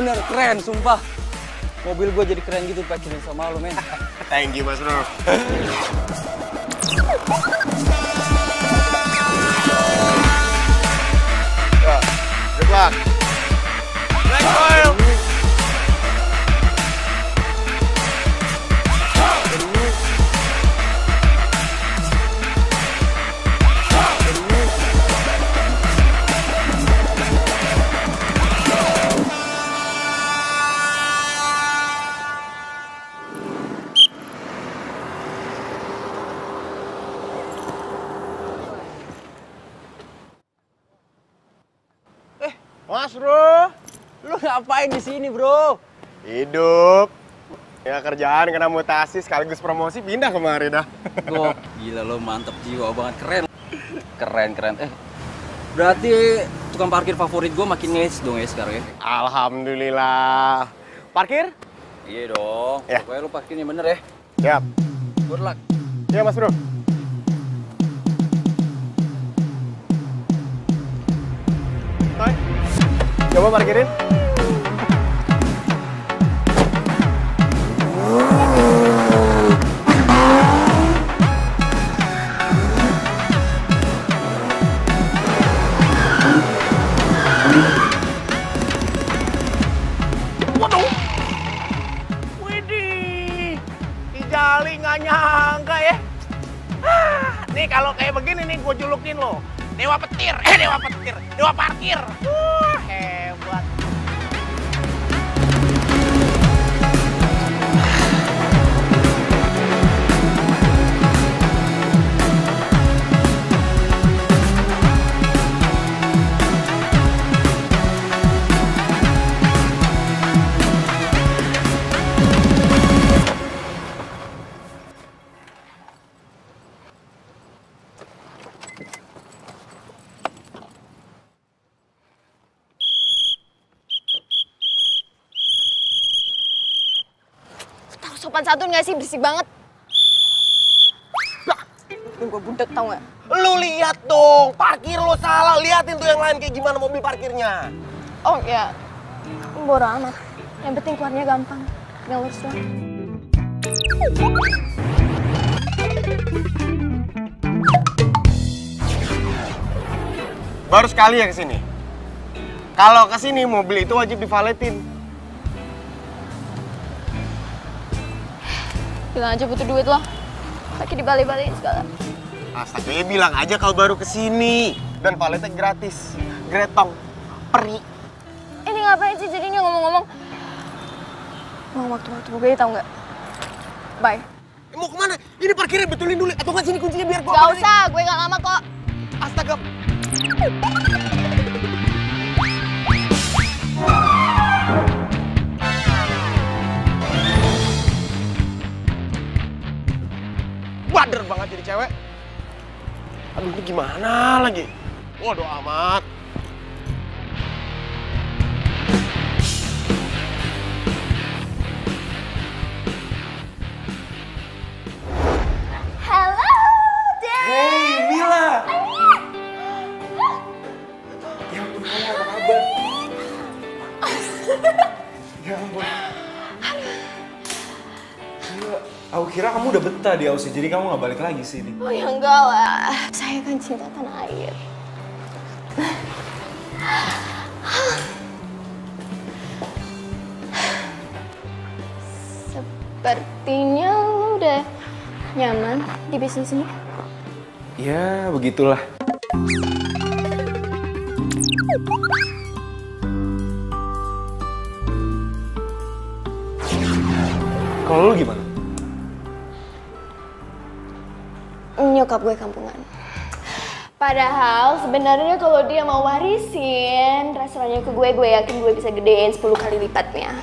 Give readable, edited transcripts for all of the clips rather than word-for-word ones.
bener keren, sumpah. Mobil gue jadi keren gitu pacarin sama lo, men. Thank you, Mas Bro. Good luck. Black oil. Mas Bro, Lu ngapain di sini, Bro? hidup. Ya kerjaan kena mutasi sekaligus promosi pindah kemari dah. Gok, gila lo mantep jiwa banget, keren. Keren. Berarti tukang parkir favorit gue makin nges dong ya sekarang ya? Alhamdulillah. Parkir? Iya dong, Ya. pokoknya lu parkirnya bener ya. Siap. Good luck. Iya Mas Bro. Hai. Coba parkirin. Waduh. Widih. Kijali nggak nyangka ya. Nih kalau kayak begini nih gue julukin lo. Dewa petir, dewa parkir. Hebat. Tahu sopan santun gak sih? Bersih banget. Gue bundet tau gak? Lu lihat dong, parkir lo salah. Liatin tuh yang lain kayak gimana mobil parkirnya. Oh ya, bodo amat. Yang penting keluarnya gampang. Tinggal lurus doang. Baru sekali ya kesini. Kalau kesini mobil itu wajib divaletin. Bilang aja butuh duit loh. Pakai dibalik-balikin segala. Astaga, ya bilang aja kalau baru kesini. Dan valetnya gratis. Gretong. Peri. Ini ngapain sih jadinya ngomong-ngomong? Mau waktu-waktu gue tau nggak? Bye. Mau kemana? Ini parkirnya betulin dulu. Atau nggak sini kuncinya biar gua. Gak usah, gue gak lama kok. Astaga. Bader banget jadi cewek. Aduh, ini gimana lagi? Waduh amat. Hello, Dad. Hey, Mila! Ya ampun, kamu apa kabar? Ya ampun. Mila, aku kira kamu udah betah di Aussie, jadi kamu gak balik lagi sini. Oh ya enggak lah, saya kan cinta tanah air. Sepertinya lu udah nyaman di bisnis ini. Ya, begitulah. Kalau lu gimana? Nyokap gue kampungan. Padahal sebenarnya kalau dia mau warisin restorannya ke gue yakin gue bisa gedein 10 kali lipatnya.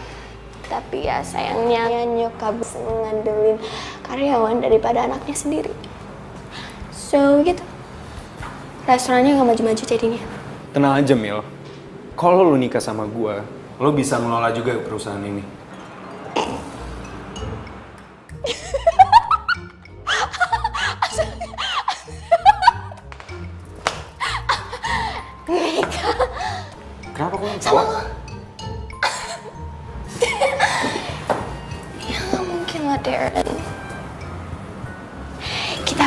Tapi ya sayangnya nyokap bisa ngandelin karyawan daripada anaknya sendiri. So gitu. Restorannya gak maju-maju jadinya. Tenang aja, Mil. Kalau lu nikah sama gua, lu bisa ngelola juga perusahaan ini. Kenapa kok ketawa?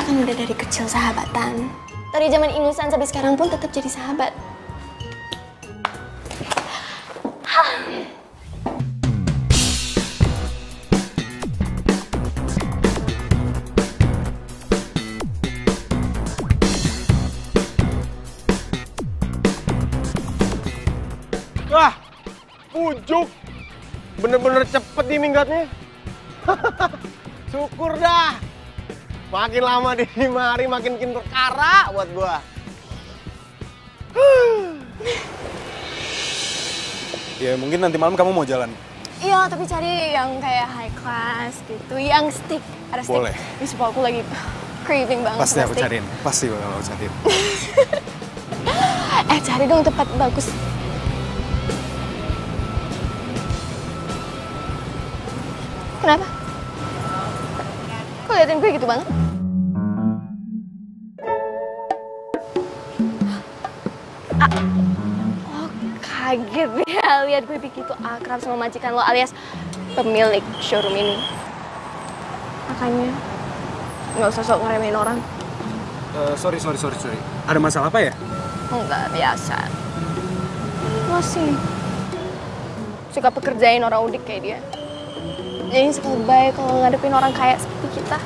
kan udah dari kecil sahabatan. Dari zaman ingusan sampai sekarang pun tetap jadi sahabat. Wah, pujuk. Bener-bener cepet nih minggatnya. Syukur dah. Makin lama di mari makin perkara buat gua. Ya mungkin nanti malam kamu mau jalan. Iya, tapi cari yang kayak high class gitu, yang steak. Ada steak. Boleh. Di sebelah aku lagi craving banget Pasti sama aku steak. cariin. Pasti bakal aku cariin. Cari dong tempat bagus. Kenapa? Kok liatin gue gitu banget? Oh, kaget ya lihat gue begitu akrab sama majikan lo alias pemilik showroom ini. Makanya nggak usah sok ngeremehin orang. Sorry. Ada masalah apa ya? Enggak, biasa. Lo sih suka pekerjain orang udik kayak dia. Jadi suka baik kalau ngadepin orang kaya seperti kita.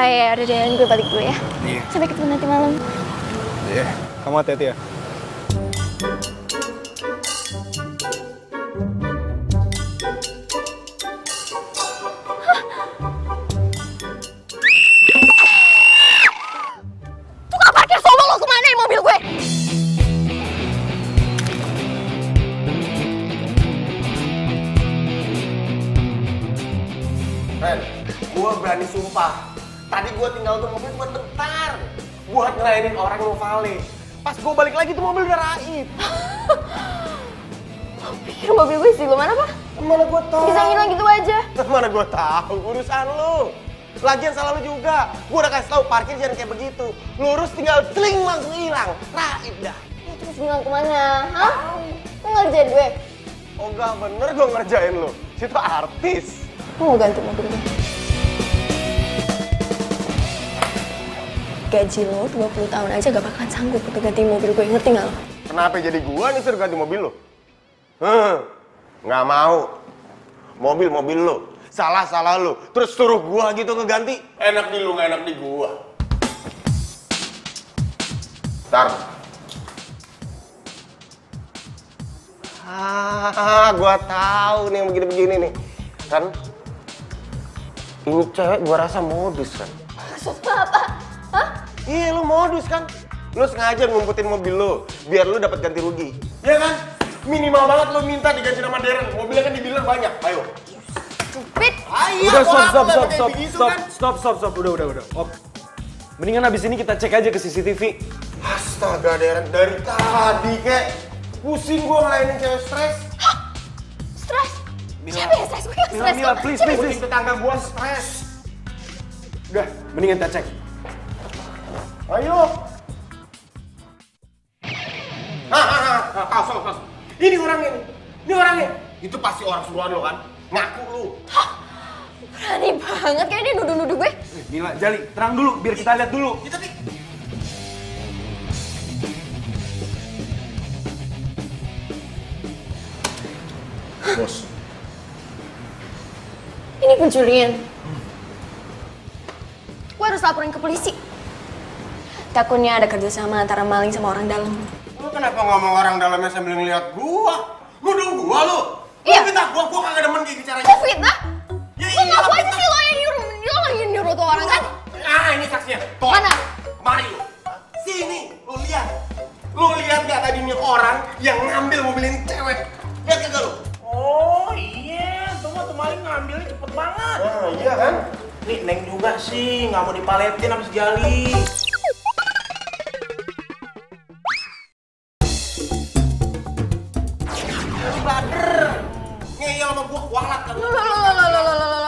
Ya udah deh, gue balik dulu ya. Iya. Sampai ketemu nanti malam. Iya. Kamu hati-hati ya. Tukang parkir sombong lo kemana ya mobil gue? Ren, gua berani sumpah. Tadi gua tinggal tuh mobil buat bentar. Buat ngelayanin orang yang mau vale. Pas gua balik lagi tuh mobil udah raib. Pikir mobil gue sih, lo mana pak? Mana gua tahu? Bisa ngilang gitu aja. Mana gua tahu, urusan lu. Lagian salah lu juga. Gua udah kasih tahu parkir jangan kayak begitu. Lurus tinggal teling langsung hilang. Raib dah. Lo terus bilang kemana? Hah? Lo ngerjain gue? Oh enggak bener gua ngerjain lu. Situ artis. Lo mau ganti mobil gue? Gaji lo 20 tahun aja gak bakalan sanggup untuk ganti mobil gue, ngerti gak lo? Kenapa jadi gua nih suruh ganti mobil lu? Nggak mau. Mobil lu. Salah lu. Terus suruh gua gitu ngeganti. Enak di lu, nggak enak di gua. Ntar. Gua tahu nih yang begini-begini nih. Kan? Ini cewek gua rasa modus kan? Maksud lo apa? Hah? Iya lu modus kan? Lu sengaja ngumpetin mobil lu biar lu dapat ganti rugi. Iya kan? Minimal banget lu minta diganti nama Darren. Mobilnya kan dibilang banyak. Ayo. Stupid! Ayo. Udah stop. Udah. Op. Mendingan abis ini kita cek aja ke CCTV. Astaga Darren, dari tadi kek pusing gua ngelayanin cewek stres. Hah? Stres? Siapa yang stres? Gue gak stres. Mila, please. Pusing tetangga gua stres. Udah, mendingan kita cek. Ayo. Kau. Ini orangnya. Itu pasti orang suruhan lo kan? Ngaku lu. Hah? Berani banget kayak dia nuduh-nuduh gue. Mila, Jali, terang dulu, biar kita lihat dulu. Itu nih. Bos. Ini pencurian. Gue harus laporin ke polisi. Takutnya ada kerjasama antara maling sama orang dalam. Lu kenapa ngomong orang dalamnya sambil ngeliat gua? Nuduh gua lu? Iya. Lu fitnah gua kagak demen kayak caranya. Kok fitnah? Ya Lo iya, ngaku aja fitnah. sih lo yang nyuruh tuh orang kan? Ini saksinya. Tuh. Mana? Mari lu. Sini, lu lihat. Lu lihat gak tadi nih orang yang ngambil mobil ini cewek? Lihat kagak lu? Oh iya, tuh maling ngambilnya cepet banget. Nah, iya kan? Nih Neng juga sih, nggak mau dipaletin sama si Jali. Bader. Ngeyel sama gua kualat kan. Lo,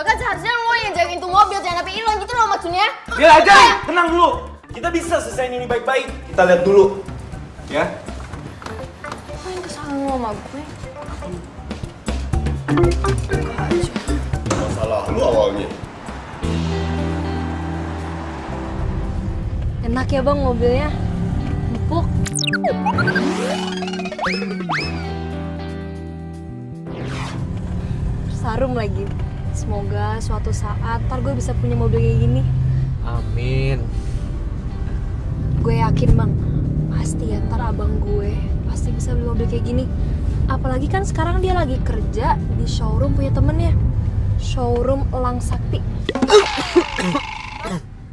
kan seharusnya lo yang jagain tuh mobil, jangan sampai hilang gitu loh maksudnya. Mila, Jali, tenang dulu. Kita bisa selesaiin ini baik-baik. Kita lihat dulu. Ya? Apa yang kesalahan lo sama gue? Masalah Enak ya bang mobilnya, empuk. Sarum lagi. Semoga suatu saat ntar gue bisa punya mobil kayak gini. Amin. Gue yakin bang, pasti ya ntar abang gue pasti bisa beli mobil kayak gini. Apalagi kan sekarang dia lagi kerja di showroom punya temennya. Showroom Elang Sakti.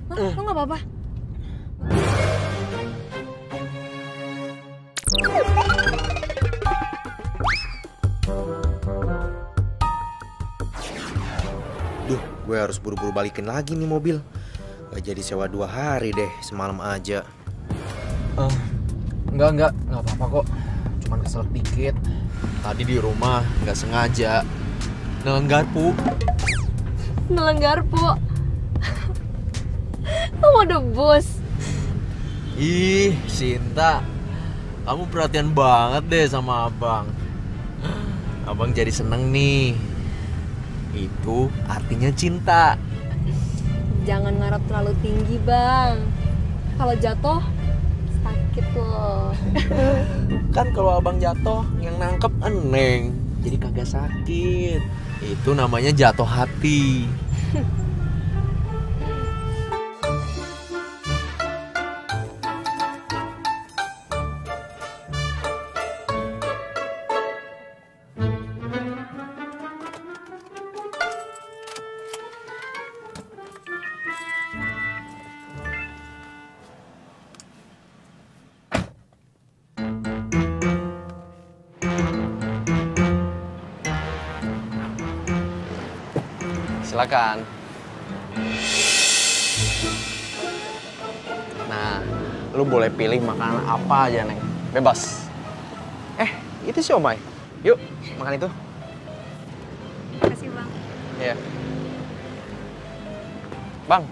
Lo gak apa-apa? Duh, gue harus buru-buru balikin lagi nih mobil. Gak jadi sewa 2 hari deh, semalam aja. Enggak apa-apa kok. Cuman keselak dikit. Tadi di rumah nggak sengaja nelen garpu. Nelen garpu. Lo mau debus? Ih, Sinta, kamu perhatian banget deh sama abang. Abang jadi seneng nih. Itu artinya cinta. Jangan ngarep terlalu tinggi bang. Kalau jatuh sakit loh. Kan kalau abang jatuh yang nangkep eneng, jadi kagak sakit. Itu namanya jatuh hati. Silakan. Nah, lu boleh pilih makanan apa aja, Neng. Bebas. Itu siomay. Yuk, makan itu. Makasih bang. Iya. Bang,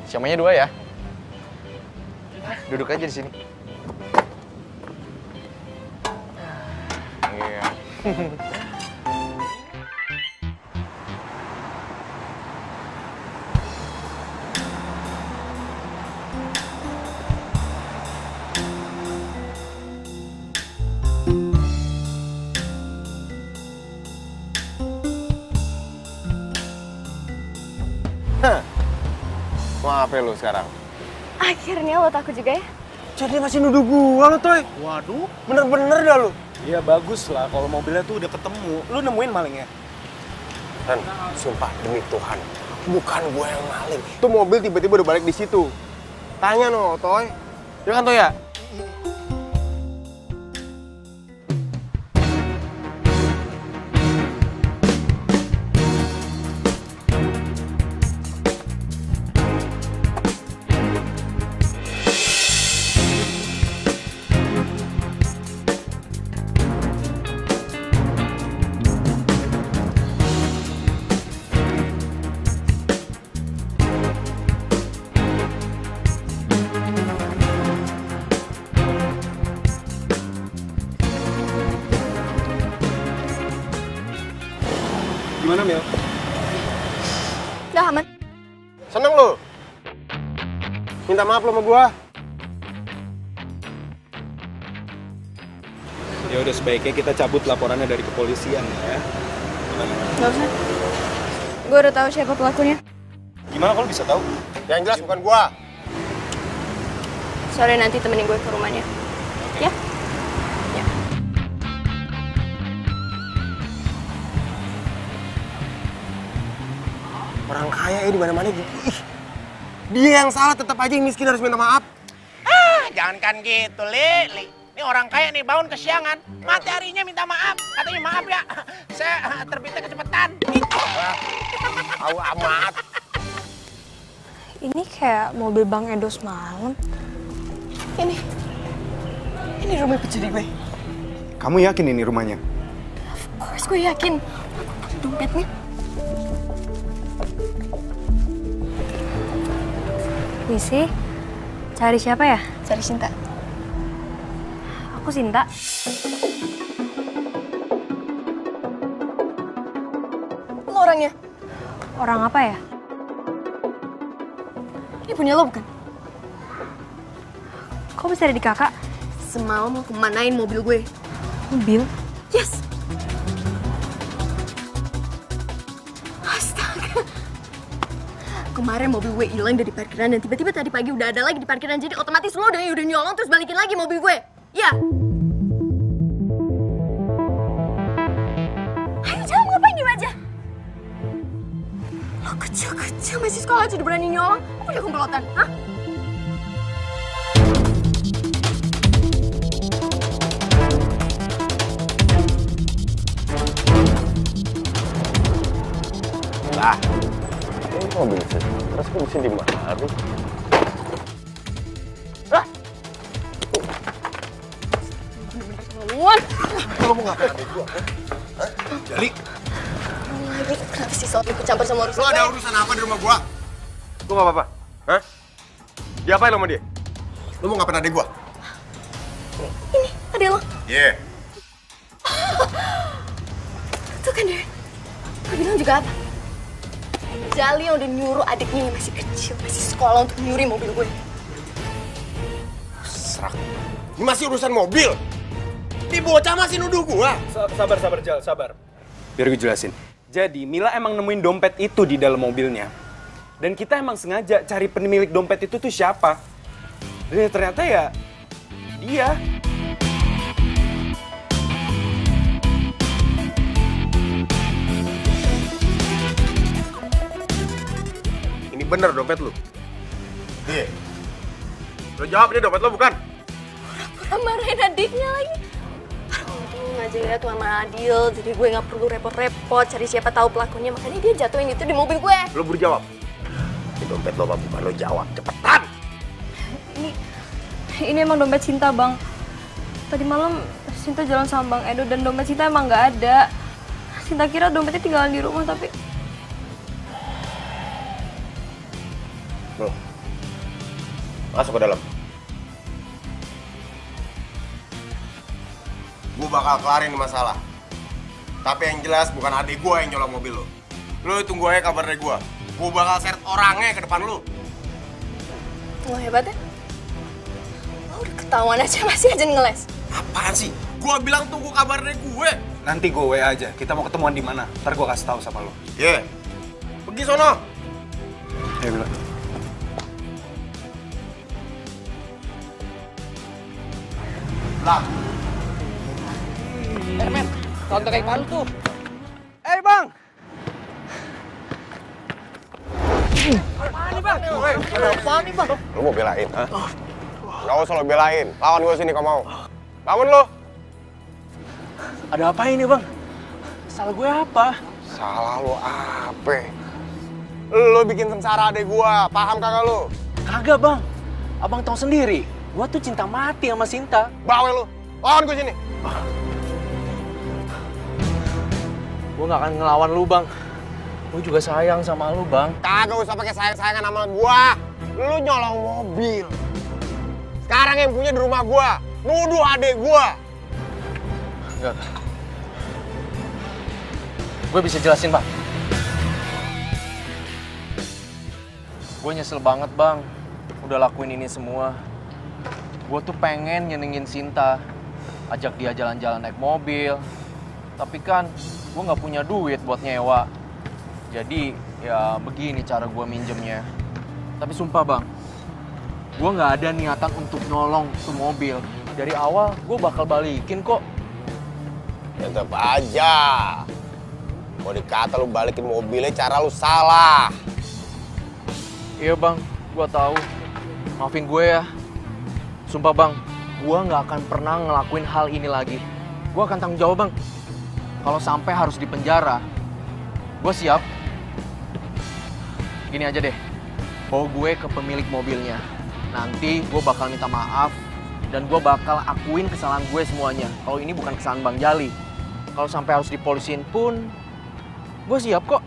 siomaynya 2 ya. Duduk aja di sini. Iya. Maaf ya lu sekarang. Akhirnya lo takut juga ya? Jadi masih nuduh gua lo, Toy. Waduh. Bener-bener dah lu. Iya bagus lah kalau mobilnya tuh udah ketemu. Lu nemuin malingnya? Dan sumpah demi Tuhan, bukan gua yang maling. Tuh mobil tiba-tiba udah balik di situ. Tanya no, Toy. Ya kan, Toy ya? Gimana Mil? Udah aman. Seneng lu? Minta maaf lo sama gua. Ya udah sebaiknya kita cabut laporannya dari kepolisian ya. Gak usah. Gue udah tahu siapa pelakunya. Gimana kalau bisa tahu? Yang jelas bukan gua. Sore nanti temenin gue ke rumahnya. Ya? Ya. Orang kaya di mana-mana gitu. Ih, dia yang salah, tetap aja yang miskin harus minta maaf. Jangankan gitu, Li. Ini orang kaya nih, bangun kesiangan. Mati harinya minta maaf. Katanya maaf ya, saya terbitnya kecepatan. Tahu amat. Ini kayak mobil Bang Edo semalam. Ini rumah pencuri gue. Kamu yakin ini rumahnya? Of course gue yakin. Dompetnya. Misi, cari siapa ya? Cari Sinta. Aku Sinta. Lo orangnya? Orang apa ya? Ini punya lo bukan? Kok bisa ada di kakak? Semalam mau kemanain mobil gue? Mobil? Yes. Astaga. Kemarin mobil gue hilang dari parkiran dan tiba-tiba tadi pagi udah ada lagi di parkiran. Jadi otomatis lo udah nyolong terus balikin lagi mobil gue. Ya. Ayo jawab, ngapain di aja? Lo kecil-kecil masih sekolah aja udah berani nyolong. Lo punya komplotan, hah? Lah, ini mobil sih. Terus gue bisa di mana? Ah! Luan. Lo mau ngapain adik gua? Hah? Jali? Lagi kenapa sih soal ikut campur sama urusan Lo gue? ada urusan apa di rumah gua? Gua gak apa-apa. Hah? Diapain lo sama dia? Lo mau ngapain adik gua? Ini, adek lo. Iya. Tuh kan dia. Lo bilang juga apa? Jali yang udah nyuruh adiknya yang masih kecil, masih sekolah untuk nyuri mobil gue. Serak. Ini masih urusan mobil. Ini bocah masih nuduh gua. Sabar, Jal, sabar. Biar gue jelasin. Jadi, Mila emang nemuin dompet itu di dalam mobilnya. Dan kita emang sengaja cari pemilik dompet itu tuh siapa. Dan ya ternyata ya, dia. Ini bener dompet lu? Iya. Lo jawab, ini dompet lo bukan? Pura-pura marahin adiknya lagi. Untung aja ya tuh sama Adil, jadi gue nggak perlu repot-repot cari siapa tahu pelakunya. Makanya dia jatuhin itu di mobil gue. Lo buru jawab. Ini dompet lo apa bukan? Lo jawab, cepetan! Ini emang dompet Cinta, Bang. Tadi malam Cinta jalan sama Bang Edo dan dompet Cinta emang nggak ada. Cinta kira dompetnya tinggalan di rumah tapi... Lo, masuk ke dalam. Gue bakal kelarin masalah. Tapi yang jelas bukan adik gue yang nyolong mobil lo. Lo tunggu aja kabar dari gue. Gue bakal seret orangnya ke depan lo. Lo hebat ya? Lo udah ketahuan aja masih aja ngeles. Apaan sih? Gue bilang tunggu kabar dari gue. Nanti gue WA aja. Kita mau ketemuan di mana? Ntar gue kasih tahu sama lo. Iya. Pergi sono. Ya, Mila. Lah. Men, tonton kayak palu tuh. Bang! Apaan nih, Bang? Lu mau belain, ha? Nggak usah lo belain. Lawan gue sini kalau mau. Bangun lo. Ada apa ini, Bang? Salah gue apa? Salah lo apa? Lo bikin sengsara adek gua. Paham kagak lo? Kagak, Bang. Abang tahu sendiri. Gua tuh cinta mati sama Sinta. Bawel lo. Lawan gue sini. Gue gak akan ngelawan lu, Bang. Gue juga sayang sama lu, Bang. Kagak usah pakai sayang-sayangan sama gua. Lu nyolong mobil. Sekarang yang punya di rumah gua. Nuduh adek gua. Enggak. Gue bisa jelasin, Bang. Gue nyesel banget, Bang. Udah lakuin ini semua. Gue tuh pengen nyenengin Sinta. Ajak dia jalan-jalan naik mobil. Tapi kan gue nggak punya duit buat nyewa. Jadi ya begini cara gue minjemnya. Tapi sumpah, Bang, gue nggak ada niatan untuk nolong tuh mobil. Dari awal gue bakal balikin kok. Tetep aja. Mau dikata lu balikin mobilnya, cara lu salah. Iya, Bang, gue tahu. Maafin gue ya. Sumpah, Bang, gue nggak akan pernah ngelakuin hal ini lagi. Gue akan tanggung jawab, Bang. Kalau sampai harus dipenjara, gue siap. Gini aja deh, bawa gue ke pemilik mobilnya. Nanti gue bakal minta maaf dan gue bakal akuin kesalahan gue semuanya. Kalau ini bukan kesalahan Bang Jali. Kalau sampai harus dipolisin pun, gue siap kok.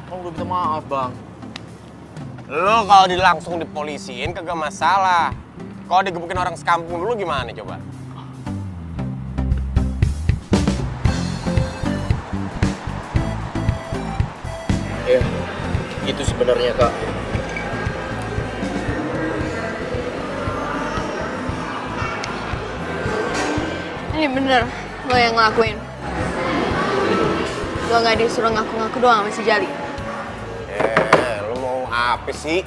Kalau udah minta maaf, Bang. Lu kalau langsung dipolisiin kagak masalah. Kalau digebukin orang sekampung dulu gimana coba? Iya, sebenarnya, Kak. Ini bener, lo yang ngelakuin. Lo nggak disuruh ngaku-ngaku doang sama si Jali. Lu mau apa sih?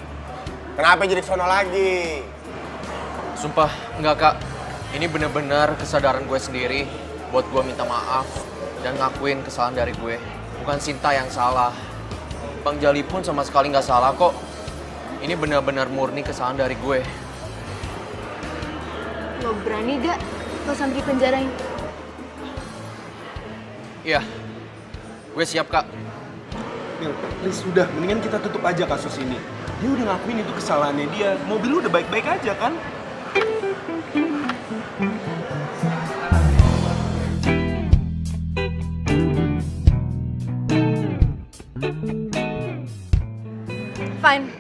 Kenapa jadi sono lagi? Sumpah, enggak Kak. Ini bener-bener kesadaran gue sendiri buat gue minta maaf dan ngakuin kesalahan dari gue. Bukan Sinta yang salah. Bang Jali pun sama sekali nggak salah kok. Ini benar-benar murni kesalahan dari gue. Lo berani gak lo sampai dipenjarain? Iya, gue siap Kak. Mil, please udah, mendingan kita tutup aja kasus ini. Dia udah ngakuin itu kesalahannya dia. Mobil lu udah baik-baik aja kan? Fine.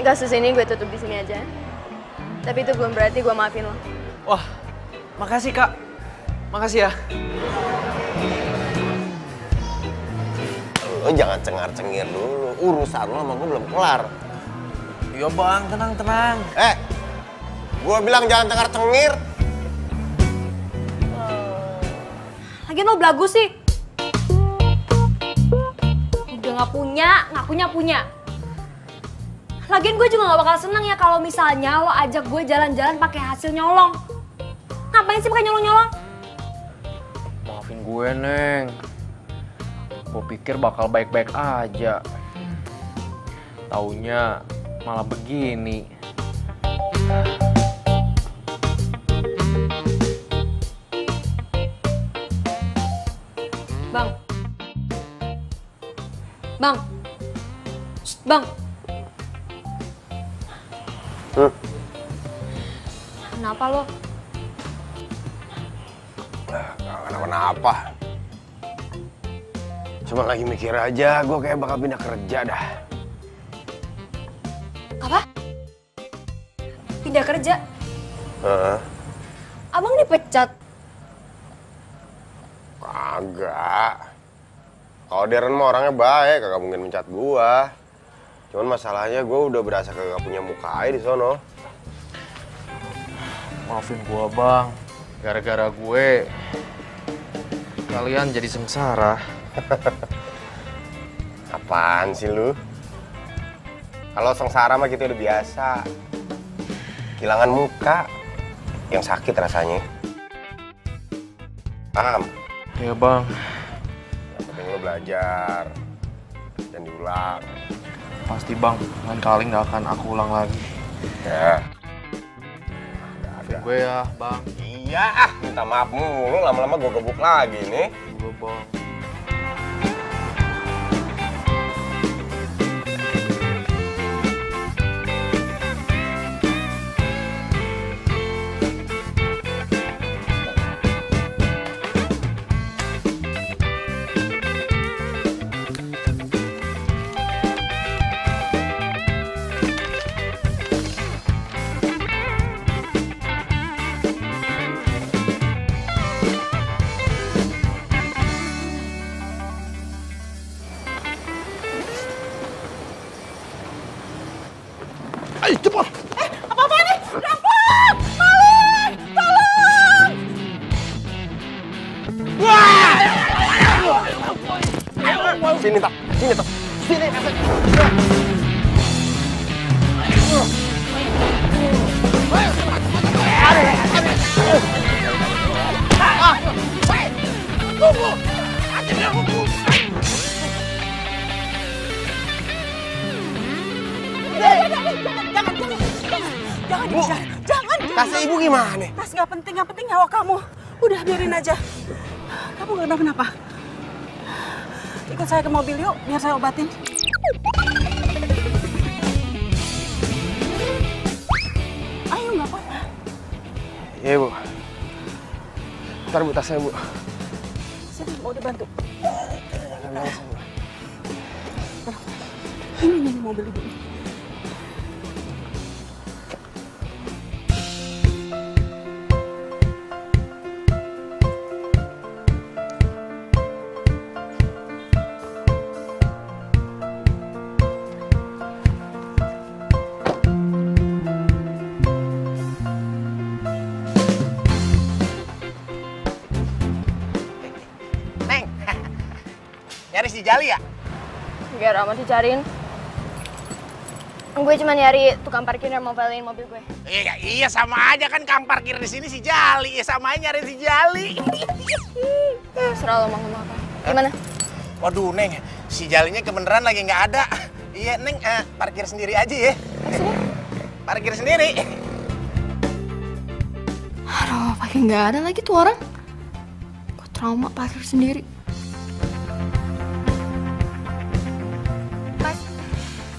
Kasus ini gue tutup di sini aja. Tapi itu belum berarti gue maafin lo. Wah, makasih Kak. Makasih ya. Lu jangan cengar-cengir dulu. Urusan lu sama gue belum kelar. Iya Bang, tenang-tenang. Gue bilang jangan cengar-cengir. Lagian lo belagu sih. Udah nggak punya, ngakunya punya. Lagian gue juga nggak bakal seneng ya kalau misalnya lo ajak gue jalan-jalan pakai hasil nyolong. Ngapain sih pakai nyolong-nyolong? Maafin gue, Neng. Gue pikir bakal baik-baik aja. Taunya malah begini. Bang. Bang. Shh, Bang. Kenapa lo? Gak kenapa-napa. Cuma lagi mikir aja, gue kayak bakal pindah kerja dah. Apa? Pindah kerja? Abang dipecat? Kagak. Kalau Darren mah orangnya baik, kagak mungkin mencat gua. Cuman masalahnya gua udah berasa kagak punya muka aja di sono. Maafin gue, Bang. Gara-gara gue, kalian jadi sengsara. Apaan sih lu? Kalau sengsara mah kita udah biasa. Kehilangan muka, yang sakit rasanya. Paham? Iya, Bang. Yang penting lu belajar. Dan diulang. Pasti, Bang. Lain kali nggak akan aku ulang lagi. Ya. Maafin gue ya, Bang. Iya, minta maaf mulu. Lama-lama gue gebuk lagi nih. Gue, Bang. Ayo cepat. Apa-apaan nih? Rampok! Maling! Tolong! Sini, Tak. Sini, Tak. Sini. Tunggu! Bu, Jangan. kasih ibu gimana? Tas nggak penting, yang penting nyawa kamu. Udah biarin aja. Kamu nggak tahu kenapa? Ikut saya ke mobil yuk, biar saya obatin. Ayo, nggak apa-apa. Iya, Bu. Ntar Bu tasnya, Bu. Sini, mau dibantu. Ini mobil ibu. si Jali ya? Gak ramah dicariin. Gue cuma nyari tukang parkir yang mau valetin mobil gue. Iya sama aja kan kang parkir di sini si Jali. Ya sama aja nyari si Jali. Serah lo mau ngomong apa. Gimana? Waduh Neng, si Jalinya kebeneran lagi nggak ada. Iya Neng, parkir sendiri aja ya. Parkir sendiri. Aduh, pakai nggak ada lagi tuh orang. Gue trauma parkir sendiri.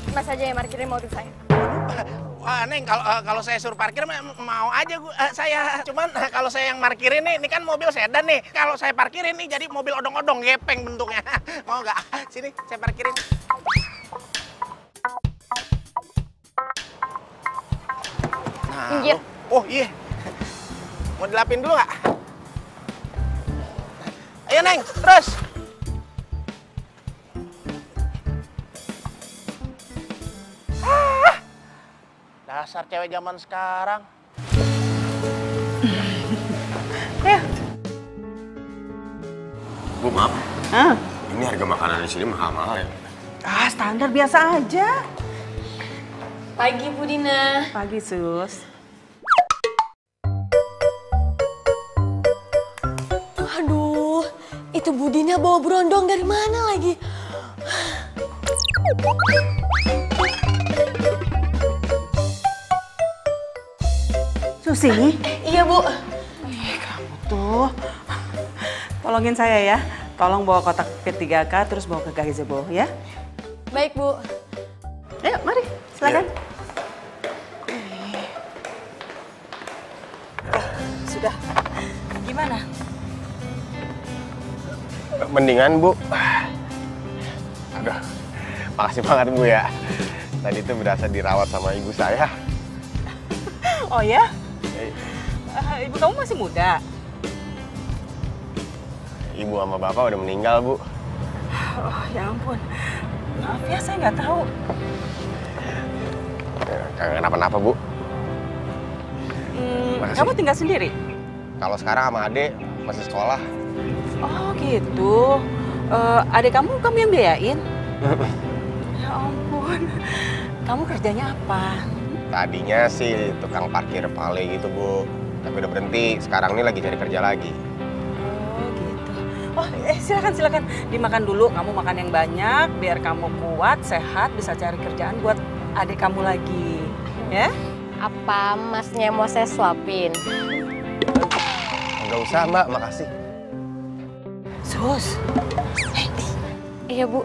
Mas aja yang parkirin mobil saya. Wah Neng, kalau saya suruh parkir mau aja saya. Cuman kalau saya yang parkirin nih, ini kan mobil sedan nih. Kalau saya parkirin nih jadi mobil odong-odong gepeng bentuknya. Mau nggak? Sini saya parkirin. Nah, Minggir. oh iya. Mau dilapin dulu nggak? Ayo Neng, terus. Dasar cewek zaman sekarang. Bu, maaf. Ah, Ini harga makanan di sini mahal-mahal ya. standar biasa aja. Pagi Bu Dina. Pagi, Sus. Aduh, itu Bu Dina bawa berondong dari mana lagi? Susi, Iya Bu. tuh. Tolongin saya ya. Tolong bawa kotak P3K terus bawa ke gazebo ya. Baik Bu. Ayo, mari. Silakan. Sudah. Gimana? Mendingan Bu. Aduh, makasih banget Bu ya. Tadi tuh berasa dirawat sama ibu saya. Oh ya? Ibu kamu masih muda? Ibu sama bapak udah meninggal Bu. Oh ya ampun. Maaf ya, saya nggak tahu. Kagak kenapa-napa Bu. Makasih. Kamu tinggal sendiri? Kalau sekarang sama adek masih sekolah. Oh gitu. Adik kamu yang biayain? Ya ampun. Kamu kerjanya apa? Tadinya sih tukang parkir pale gitu Bu. Tapi udah berhenti. Sekarang ini lagi cari kerja lagi. Oh gitu. Oh silakan. Dimakan dulu. Kamu makan yang banyak biar kamu kuat, sehat, bisa cari kerjaan buat adik kamu lagi. Ya? Apa masnya mau saya suapin? Nggak usah Mbak, makasih. Sus. Iya Bu.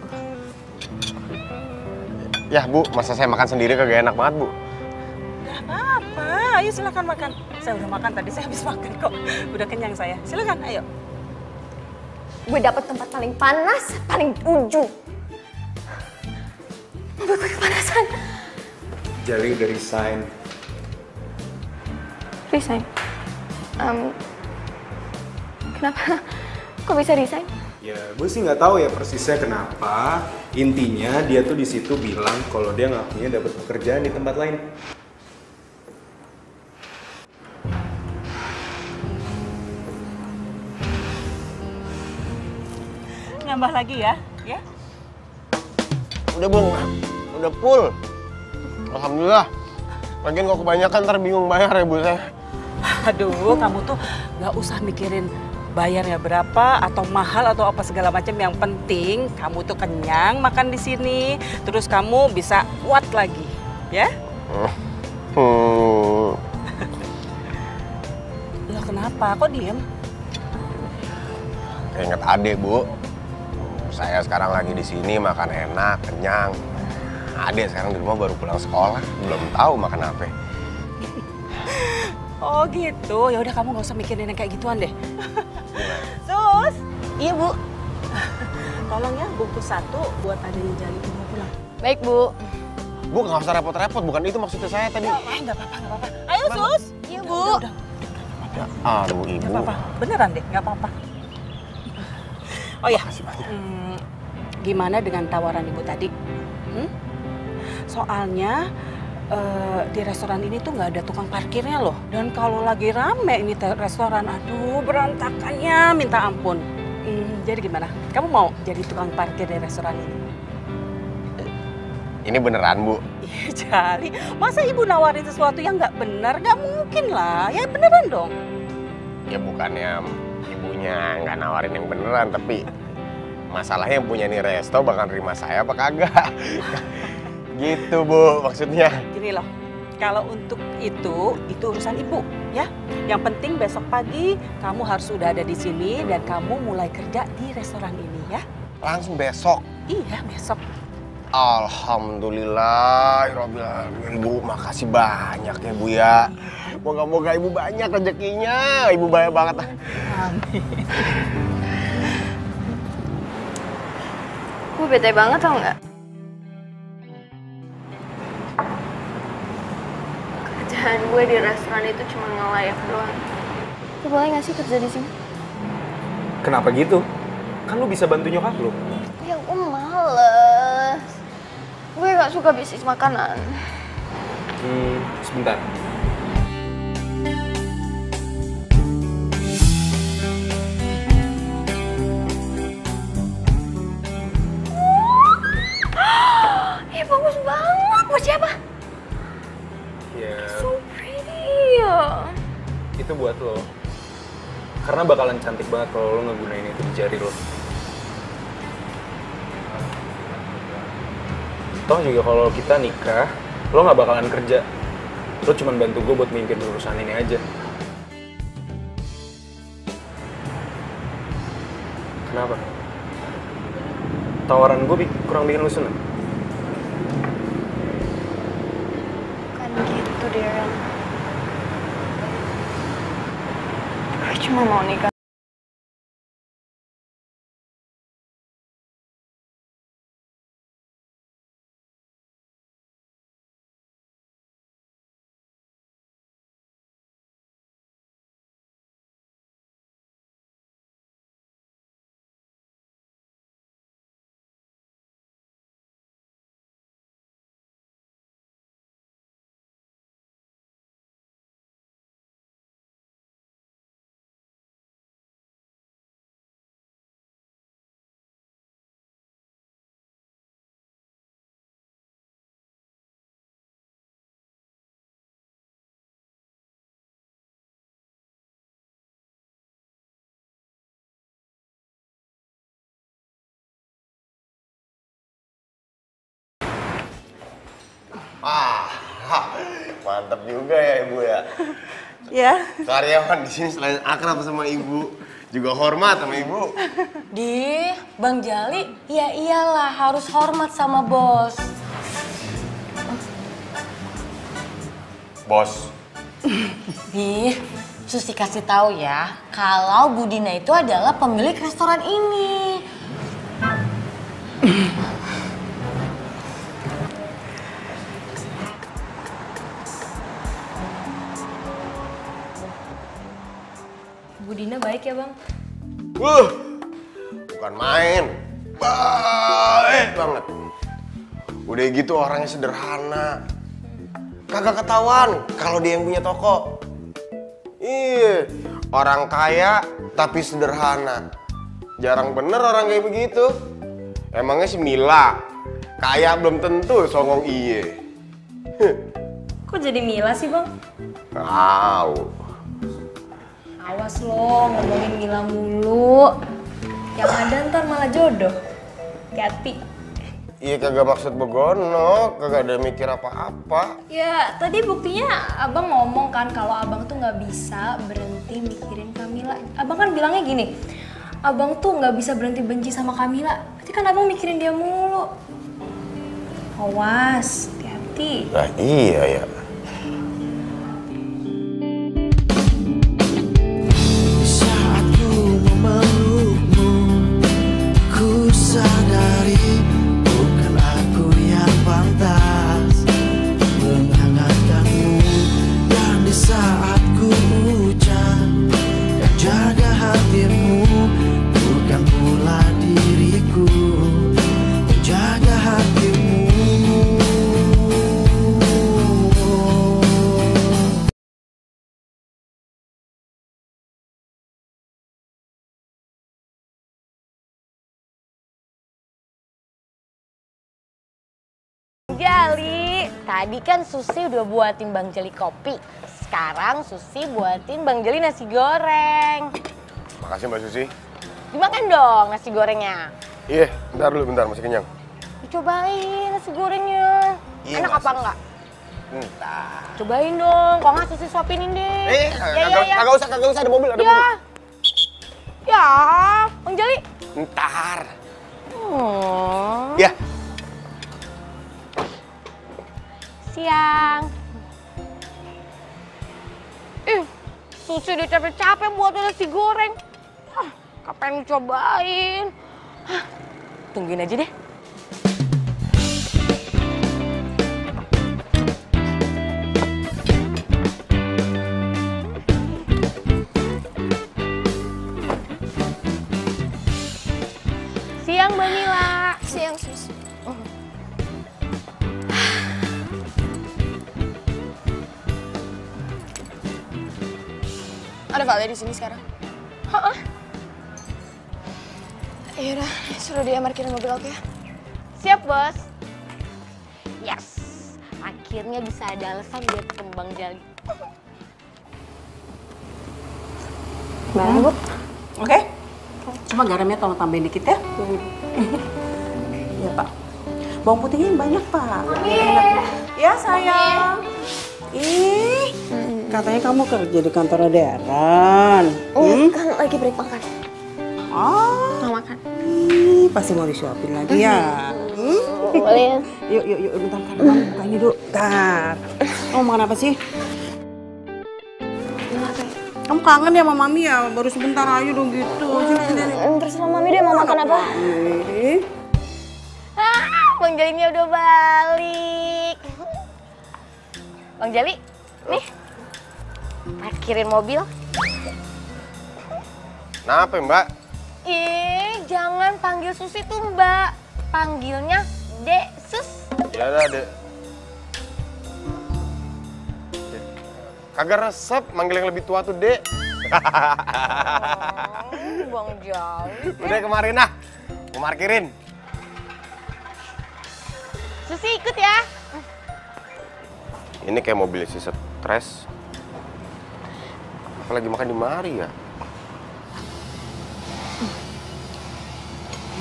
Ya Bu, masa saya makan sendiri kagak enak banget Bu. Gak apa-apa. Ayo silakan makan. Saya udah makan tadi, saya habis makan kok. Udah kenyang saya. Silakan, ayo. Gue dapet tempat paling panas, paling ujung. Mobil gue kepanasan. Jali udah resign. Resign? Kenapa? Kok bisa resign? Ya, gue sih nggak tahu ya persisnya kenapa. Intinya dia tuh di situ bilang kalau dia ngakunya dapat pekerjaan di tempat lain. Nambah lagi ya, ya? Udah Bung, udah full. Alhamdulillah. Lagian kok kebanyakan ntar bingung bayar ya Bu saya. Aduh, kamu tuh gak usah mikirin bayarnya berapa atau mahal atau apa segala macam. Yang penting kamu tuh kenyang makan di sini, terus kamu bisa kuat lagi, ya? Loh kenapa? Kok diem? Keinget adek Bu. Saya sekarang lagi di sini makan enak, kenyang. Adek sekarang di rumah baru pulang sekolah, belum tahu makan apa. Oh gitu, ya udah kamu gak usah mikirin yang kayak gituan deh. Sus, Iya Bu. tolong ya bungkus 1 buat adanya Jali mau pulang. Baik Bu. Bu nggak usah repot-repot, bukan itu maksudnya saya tadi. Nggak apa-apa. Ayo Sus. Iya Bu. Udah. Aduh Ibu. Nggak apa-apa, beneran deh, nggak apa-apa. Oh ya, gimana dengan tawaran Ibu tadi? Soalnya di restoran ini tuh nggak ada tukang parkirnya loh. Dan kalau lagi rame ini restoran, aduh berantakannya minta ampun. Jadi gimana? Kamu mau jadi tukang parkir di restoran ini? Ini beneran, Bu? Iya, Jali. Masa ibu nawarin sesuatu yang nggak benar? Nggak mungkin lah. Ya beneran dong. Ya bukannya ibunya nggak nawarin yang beneran, tapi masalahnya yang punya nih resto bakal nerima saya apa kagak. Gitu, Bu, maksudnya. Gini loh, kalau untuk itu urusan ibu, ya. Yang penting besok pagi kamu harus sudah ada di sini dan kamu mulai kerja di restoran ini, ya. Langsung besok? Iya, besok. Alhamdulillah, Bu, makasih banyak ya, Bu ya. Moga-moga Ibu banyak rezekinya, Ibu banyak banget. Amin. Gue bete banget tau nggak? Kerjaan gue di restoran itu cuma ngelayak doang. Lu boleh nggak sih kerja di sini? Kenapa gitu? Kan lu bisa bantu nyokap lu. Ya gue males. Gue gak suka bisnis makanan. Sebentar. Ih, bagus banget. Buat siapa? Ya, So pretty. itu buat lo. Karena bakalan cantik banget kalau lo ngegunain itu di jari lo. Toh juga kalau kita nikah, lo nggak bakalan kerja. Lo cuma bantu gue buat mimpin urusan ini aja. Kenapa? Tawaran gue kurang bikin lo seneng? Kan gitu, Darren. Gue cuma mau nikah. Mantap juga ya, Ibu ya. Ya. Karyawan di sini selain akrab sama Ibu, juga hormat sama Ibu. Bang Jali, ya iyalah harus hormat sama bos. Bos. Susi kasih tahu ya, kalau Budina itu adalah pemilik restoran ini. Budina baik ya, Bang? Bukan main. Baik banget. Udah gitu orangnya sederhana. Kagak ketahuan kalau dia yang punya toko. Iya, orang kaya tapi sederhana. Jarang bener orang kayak begitu. Emangnya si Mila kaya belum tentu songong iye. Kok jadi Mila sih, Bang? Tahu. Awas lo, ngomongin Mila mulu. Yang ada ntar malah jodoh. Hati-hati. Iya kagak maksud begono, kagak ada mikir apa-apa. Ya, tadi buktinya abang ngomong kan kalau abang tuh nggak bisa berhenti mikirin Kamila. Abang kan bilangnya gini, abang tuh nggak bisa berhenti benci sama Kamila. Berarti kan abang mikirin dia mulu. Awas, hati-hati. Nah iya ya. Saat ku memelukmu, ku sadari bukan aku yang pantas menghangatkanmu. Dan di saat ku ucap yang jaga hatimu, bukan pula diriku menjaga hatimu. Tadi kan Susi udah buatin Bang Jeli kopi. Sekarang Susi buatin Bang Jeli nasi goreng. Makasih Mbak Susi. Dimakan dong nasi gorengnya. Iya, bentar dulu, bentar, masih kenyang. Cobain nasi gorengnya. Iya, enak apa enggak? Entar. Cobain dong, kalau nggak Susi suapinin deh. Kagak usah, ada mobil, ada ya. mobil. Ya, Bang Jeli. Ntar. Ya. Siang. Susi udah capek-capek buat nasi goreng. Kapan cobain? Tungguin aja deh. Siang Mbak Mila. Siang Sus. Ada Vale di sini sekarang? Yaudah, suruh dia parkirin mobil aku ya. Siap, Bos. Yes, akhirnya bisa ada alasan buat ketemu Bang Jali. Mana, Bu? Oke. Cuma garamnya tolong tambahin dikit ya. Iya, Pak. Bawang putihnya yang banyak, Pak. Ya, sayang. Ih, katanya kamu kerja di kantor Deran. Kan lagi break makan. Oh, Mau makan. pasti mau disuapin lagi ya. Boleh. Yuk, bentar kan kamu buka ini dulu. Bentar. Kamu makan apa sih? Kamu kangen ya sama Mami ya? Baru sebentar aja dong gitu. Sini. Terserah Mami deh mau makan apa. Bang Jalinya udah balik. Bang Jali, nih. Parkirin mobil. Kenapa Mbak? Jangan panggil Susi tuh Mbak. Panggilnya Dek Sus. Ya udah, Dek. Kagak resep, manggil yang lebih tua tuh, Dek. Bang Jali. Udah kemarin ah, mau parkirin. Susi ikut ya. Ini kayak mobil si stres. Apalagi makan di mari ya?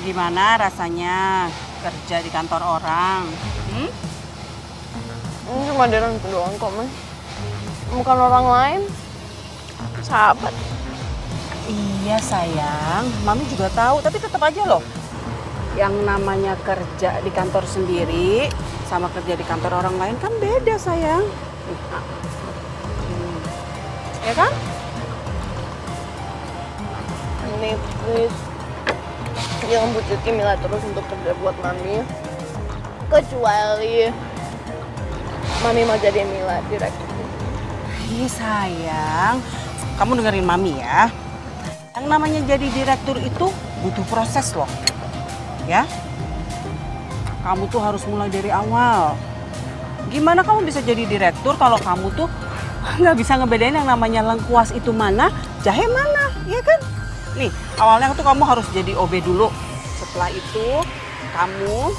Gimana rasanya kerja di kantor orang? Ini cuma Deran doang kok, Man. Bukan orang lain. Sahabat. Iya sayang, Mami juga tahu, tapi tetap aja loh. Yang namanya kerja di kantor sendiri sama kerja di kantor orang lain kan beda sayang. Ya kan? Nih, please. Jangan bujukin Mila terus untuk kerja buat Mami. Kecuali Mami mau jadi Mila direktur. Iya sayang, kamu dengerin Mami ya. Yang namanya jadi direktur itu butuh proses loh. Ya, kamu tuh harus mulai dari awal. Gimana kamu bisa jadi direktur kalau kamu tuh nggak bisa ngebedain yang namanya lengkuas itu mana, jahe mana, ya kan? Nih, awalnya tuh kamu harus jadi OB dulu. Setelah itu kamu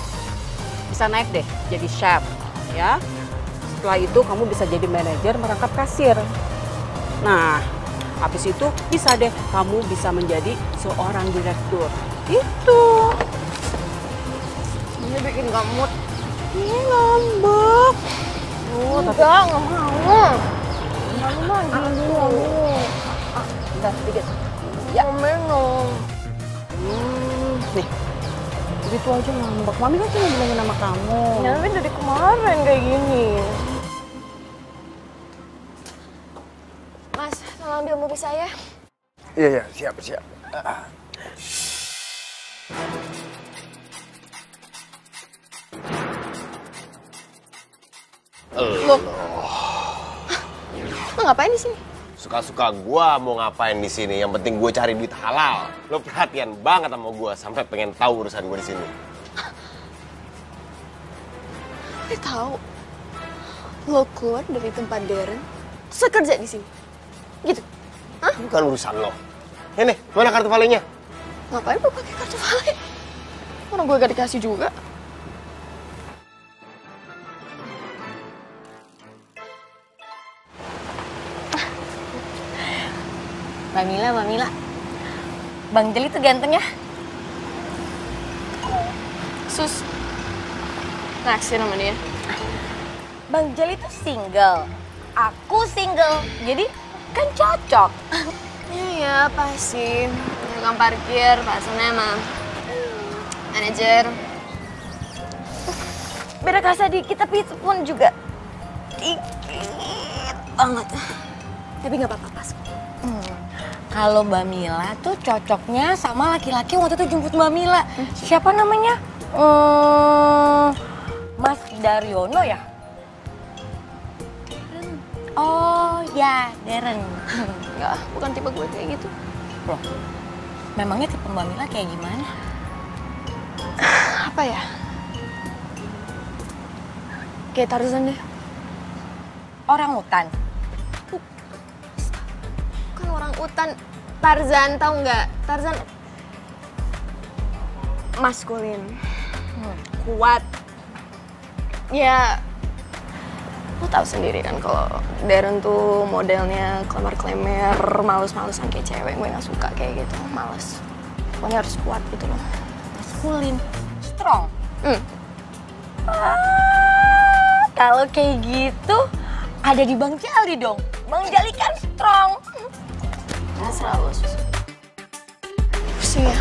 bisa naik deh jadi chef, ya. Setelah itu kamu bisa jadi manajer merangkap kasir. Nah, habis itu bisa deh kamu bisa menjadi seorang direktur. Itu. Ini bikin gamut. Ini ngambek. Enggak mau. Mami mah dulu. Bentar, sedikit. Ya, minum. Nih, begitu aja ngambek. Mami kan cuma bilangin nama kamu. Ya, tapi dari kemarin kayak gini. Mas, tolong ambil mobil saya. Iya, siap. Loh. Lo ngapain di sini? Suka-suka gua mau ngapain di sini. Yang penting gue cari duit halal. Lo perhatian banget sama gua sampai pengen tahu urusan gue di sini. Lo tahu? Lo keluar dari tempat Darren, terus kerja di sini. Gitu. Hah? Bukan urusan lo. Ini, mana kartu valenya? Ngapain lo pakai kartu vale? Orang gue gak dikasih juga. Mbak Mila. Bang Jeli tuh ganteng ya. Sus, naksir sama dia. Bang Jeli tuh single, aku single, jadi kan cocok. Iya, pasti. Tukang parkir, pasannya emang manajer. Beda kasa dikit, tapi itu pun juga dikit banget. Tapi nggak apa-apa, pas. Kalau Mbak Mila tuh cocoknya sama laki-laki waktu itu jemput Mbak Mila. Siapa namanya? Mas Daryono ya? Oh ya, Darren. Enggak, bukan tipe gue kayak gitu. Loh, memangnya tipe Mbak Mila kayak gimana? Apa ya? Kayak Tarzan deh. Orang hutan. Bukan orang hutan. Tarzan, tahu nggak? Tarzan maskulin. Kuat. Ya, lo tahu sendiri kan kalau Darren tuh modelnya klemer-klemer, males-malesan kayak cewek. Gue nggak suka kayak gitu, males. Pokoknya harus kuat gitu loh. Maskulin, strong. Kalau kayak gitu ada di Bang Jali dong. Bang Jali kan strong. Terserah lo, Sus. Pusing ya.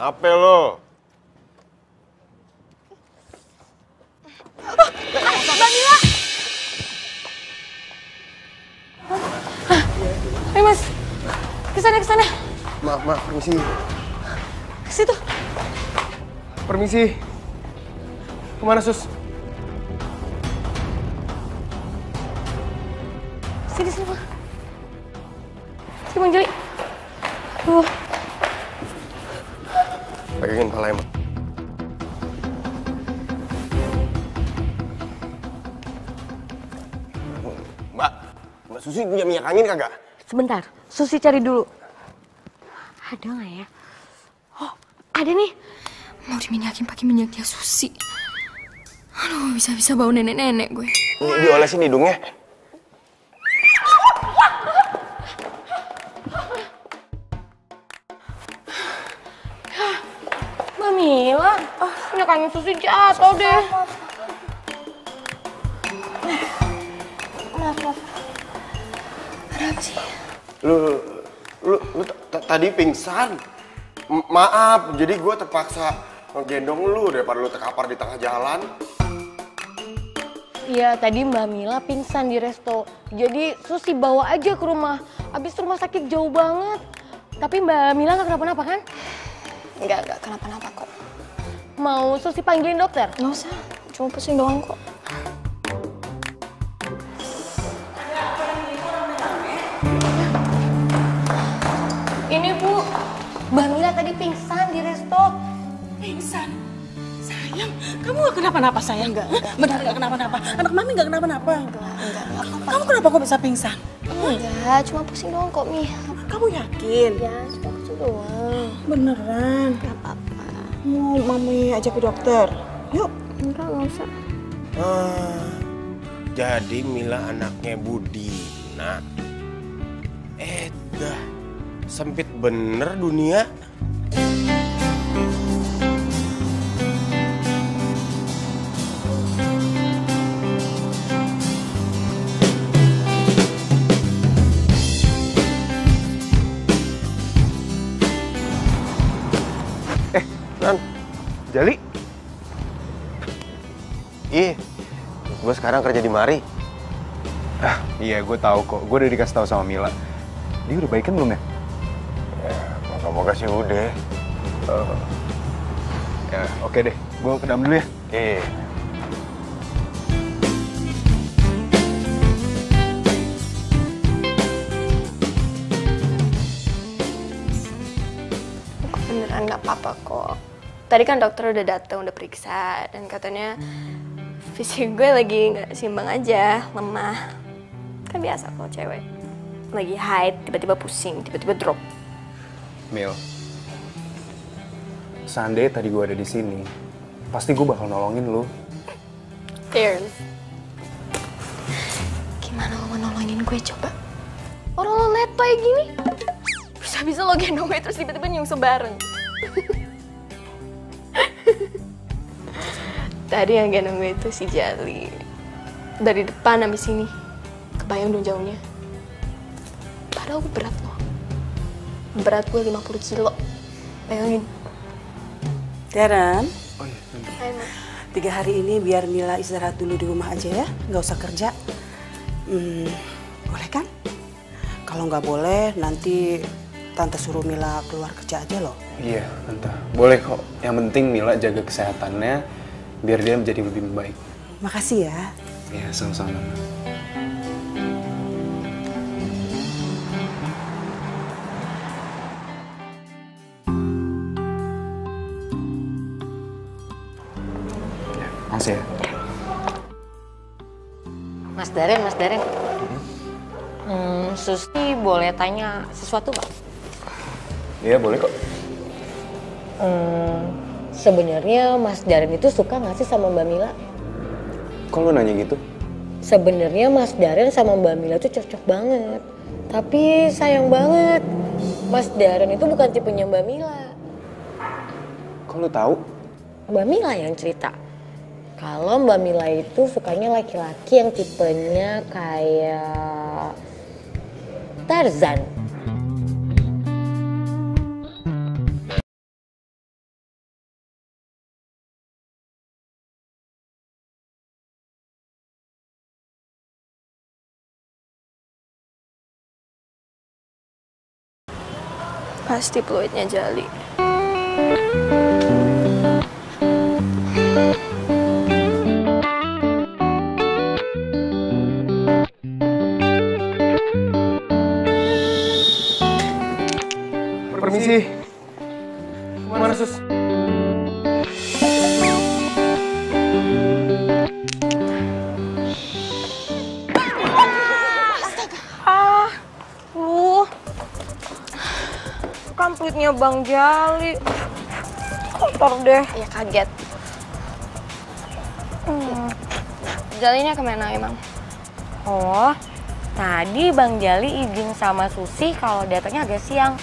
Apa lo? Mbak Mila! Ayo Mas, kesana. Maaf, permisi. Ke situ. Permisi. Kemana, Sus? Sini, Bang. Sini, Bang Jeli. Pegangin kepala emang. Mbak Susi punya minyak angin kagak? Sebentar, Susi cari dulu. Ada nggak ya? Oh, ada nih. Mau diminyakin pakai minyaknya Susi. Aduh, bisa-bisa bau nenek-nenek gue. Diolesin hidungnya. Mbak Mila, minyaknya Susi jatuh deh. Maaf. Ada apa sih? Lu tadi pingsan. Maaf, jadi gue terpaksa ngegendong lu daripada lu terkapar di tengah jalan. Iya, tadi Mbak Mila pingsan di resto. Jadi Susi bawa aja ke rumah. Abis rumah sakit jauh banget. Tapi Mbak Mila nggak kenapa-napa kan? Enggak kenapa-napa kok. Mau Susi panggilin dokter? Nggak usah, cuma pusing doang kok. Ini Bu, Mbak Mila tadi pingsan di resto. Pingsan? Sayang, kamu gak kenapa-napa sayang? Enggak. Benar gak kenapa-napa? Anak Mami gak kenapa-napa? Enggak apa-apa. Kamu kenapa kok bisa pingsan? Enggak, cuma pusing doang kok, Mi. Kamu yakin? Ya, cuma pusing doang. Beneran? Gak apa-apa. Mau Mami ajak ke dokter? Yuk. Enggak usah. Jadi Mila anaknya Budi. Nah, dah sempit bener dunia. Nan, Jali? Ih, gue sekarang kerja di mari. Iya, gue tahu kok. Gue udah dikasih tahu sama Mila. Dia udah baikan belum ya? Ya, moga-moga sih udah. Ya, oke deh. Gue ke dalam dulu ya. Iya. Beneran gak apa-apa kok. Tadi kan dokter udah datang, udah periksa, dan katanya fisik gue lagi nggak seimbang aja, lemah. Kan biasa kalau cewek. Lagi haid, tiba-tiba pusing, tiba-tiba drop. Mil, seandainya tadi gue ada di sini, pasti gue bakal nolongin lu. Terus, gimana lo mau nolongin gue coba? Orang lo letoy gini, bisa-bisa lo gendong gue terus tiba-tiba nyungsep bareng. Tadi yang gendong gue itu si Jali. Dari depan sampai sini, kebayang dong jauhnya. Padahal gue berat loh. Berat gue 50 kilo. Bayangin. Darren, Hai, Ma. 3 hari ini biar Mila istirahat dulu di rumah aja ya, nggak usah kerja. Boleh kan? Kalau nggak boleh, nanti Tante suruh Mila keluar kerja aja loh. Iya, Tante. Boleh kok. Yang penting Mila jaga kesehatannya, biar dia menjadi lebih baik. Makasih ya. Iya, sama-sama. Makasih ya. Mas Darren. Susi boleh tanya sesuatu nggak? Iya, boleh kok. Sebenarnya Mas Darren itu suka nggak sih sama Mbak Mila? Kok lu nanya gitu? Sebenarnya Mas Darren sama Mbak Mila tuh cocok banget. Tapi sayang banget, Mas Darren itu bukan tipenya Mbak Mila. Kok lu tahu? Mbak Mila yang cerita. Kalau Mbak Mila itu sukanya laki-laki yang tipenya kayak Tarzan. Pasti peluitnya Jali. Permisi. Kemana, Sus? Kan peluitnya Bang Jali. Kotor deh. Ya kaget. Jalinya kemana emang? Oh, tadi Bang Jali izin sama Susi kalau datangnya agak siang.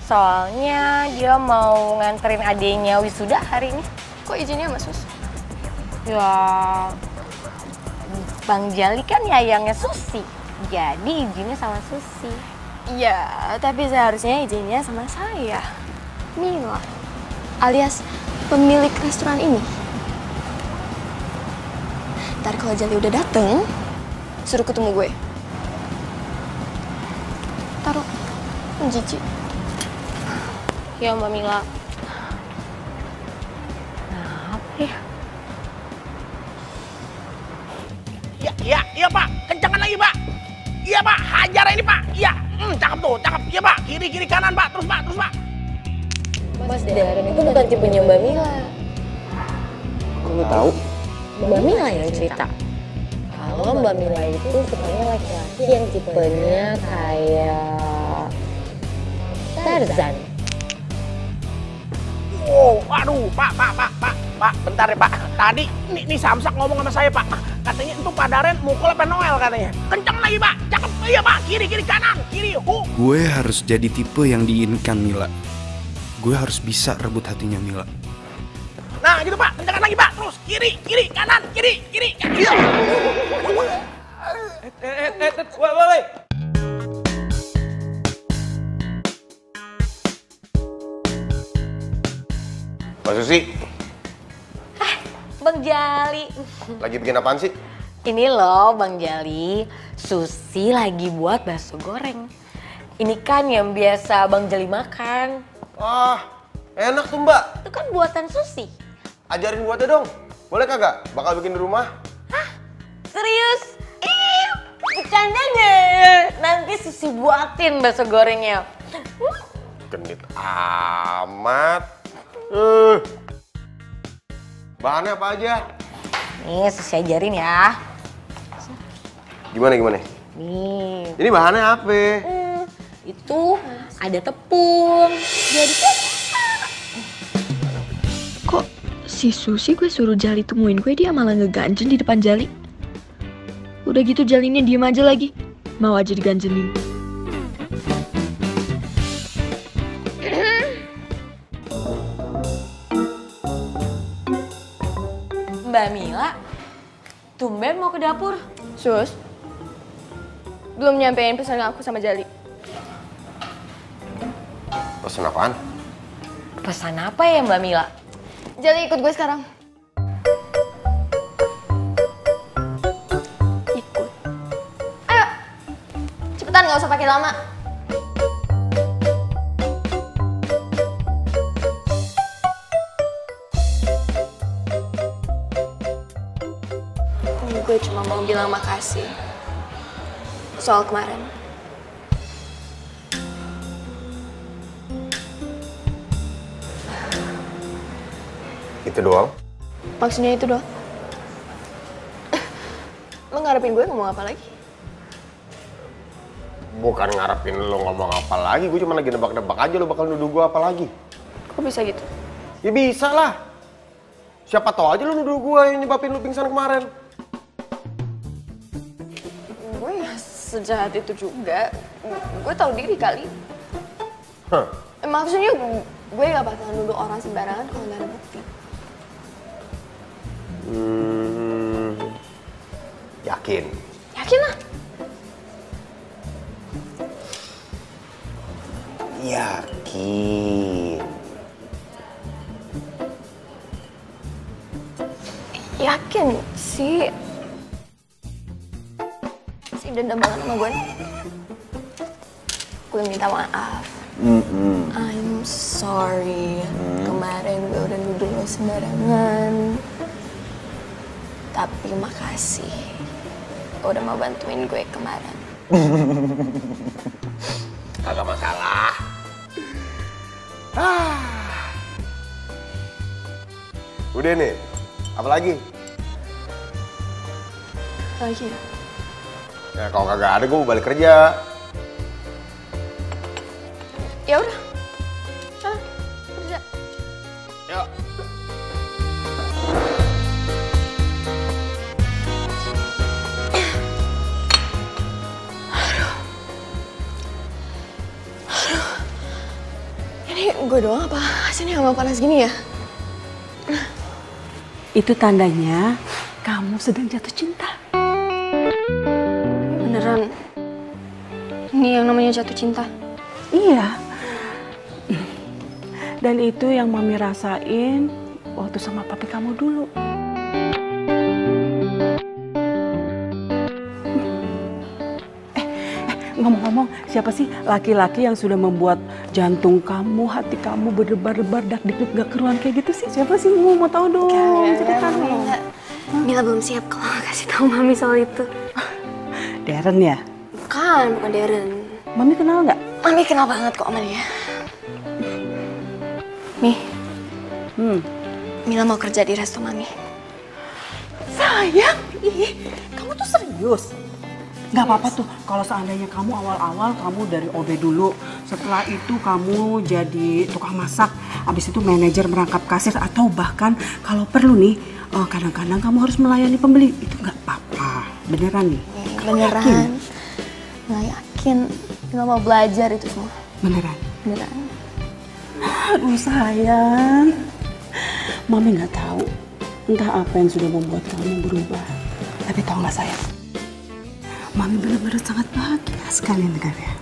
Soalnya dia mau nganterin adenya wisuda hari ini. Kok izinnya sama Sus? Ya, Bang Jali kan yayangnya Susi. Jadi izinnya sama Susi. Iya, tapi seharusnya izinnya sama saya, Mila, alias pemilik restoran ini. Ntar kalau Jali udah dateng, suruh ketemu gue. Taruh, jijik. Ya Mbak Mila. Apa ya? Iya Pak, kencangan lagi Pak. Iya Pak, hajar ini Pak. Iya, cakep tuh, cakep. Iya Pak, kiri kanan Pak, terus Pak. Mas Darren itu bukan tipenya Mbak Mila. Kok lu tahu? Mbak Mila yang cerita. Kalau Mbak Mila itu sukanya laki-laki yang tipenya kayak Tarzan. Oh, aduh, Pak, bentar ya Pak. Tadi nih Samsak ngomong sama saya Pak. Katanya itu Pak Darren mukul apa Noel katanya. Kenceng lagi Pak, cakep. Iya Pak, kiri kanan, kiri. Gue harus jadi tipe yang diinginkan Mila. Gue harus bisa rebut hatinya Mila. Nah gitu Pak, kencengkan lagi Pak. Terus kiri kanan, kiri. Iya. Woi. Mbak Susi, Bang Jali. lagi bikin apaan sih? Ini loh Bang Jali, Susi lagi buat bakso goreng. Ini kan yang biasa Bang Jali makan. Ah, enak tuh Mbak. Itu kan buatan Susi. Ajarin buatnya dong. Boleh kagak? Bakal bikin di rumah. Serius? Bercanda nanti Susi buatin bakso gorengnya. Genit amat. Bahannya apa aja? Nih, saya ajarin ya. Gimana? Nih. Ini bahannya apa? Itu ada tepung. Jadi Kok si Susi gue suruh Jali temuin gue, dia malah ngeganjen di depan Jali. Udah gitu Jalinya diem aja lagi. Mau aja diganjenin. Mbak Mila, tumben mau ke dapur. Sus, belum nyampein pesan aku sama Jali. Pesan apaan? Pesan apa ya Mbak Mila? Jali ikut gue sekarang. Ikut. Ayo, cepetan nggak usah pakai lama. Gue cuma mau bilang makasih soal kemarin. Itu doang? Maksudnya itu doang. Lo ngarepin gue ngomong apa lagi? Bukan ngarepin lo ngomong apa lagi, gue cuma lagi nebak-nebak aja lo bakal nuduh gue apa lagi. Kok bisa gitu? Ya bisa lah. Siapa tahu aja lo nuduh gue yang nyebabin lo pingsan kemarin. Gue ya sejahat itu juga. Gue tahu diri kali. Hah? Maksudnya gue gak bakal nuduh orang sembarangan kalau gak ada bukti. Yakin? Yakin lah. Yakin. Yakin sih. Si dendam banget sama gue. Gue minta maaf. I'm sorry. Kemarin gue udah nuduh lo sembarangan. Tapi makasih udah mau bantuin gue kemarin. Kagak masalah. Udah nih, apa lagi? Lagi ya? Ya kalau kagak ada gue mau balik kerja. Ya udah. Sana, kerja. Yuk. Ini gue doang apa sini sama panas gini ya? Itu tandanya kamu sedang jatuh cinta. Beneran? Ini yang namanya jatuh cinta? Iya. Dan itu yang Mami rasain waktu sama papi kamu dulu. Ngomong-ngomong, siapa sih laki-laki yang sudah membuat jantung kamu, hati kamu berdebar-debar, dak-dikduk gak keruan kayak gitu sih? Siapa sih? Mau tahu dong. Ceritakan dong. Mila belum siap kalau kasih tahu Mami soal itu. Darren ya? Bukan Darren. Mami kenal nggak? Mami kenal banget kok sama dia. Nih. Mila mau kerja di resto Mami. Sayang, kamu tuh serius? Gak apa-apa tuh kalau seandainya kamu awal-awal kamu dari OB dulu. Setelah itu kamu jadi tukang masak. Habis itu manajer merangkap kasir. Atau bahkan kalau perlu nih, kadang-kadang kamu harus melayani pembeli. Itu gak apa-apa. Beneran nih? Beneran. Nggak yakin. Mila mau belajar itu semua. Beneran? Beneran. Aduh sayang. Mami gak tahu entah apa yang sudah membuat kamu berubah. Tapi tahu gak sayang? Mami benar-benar sangat bahagia sekali dengarnya.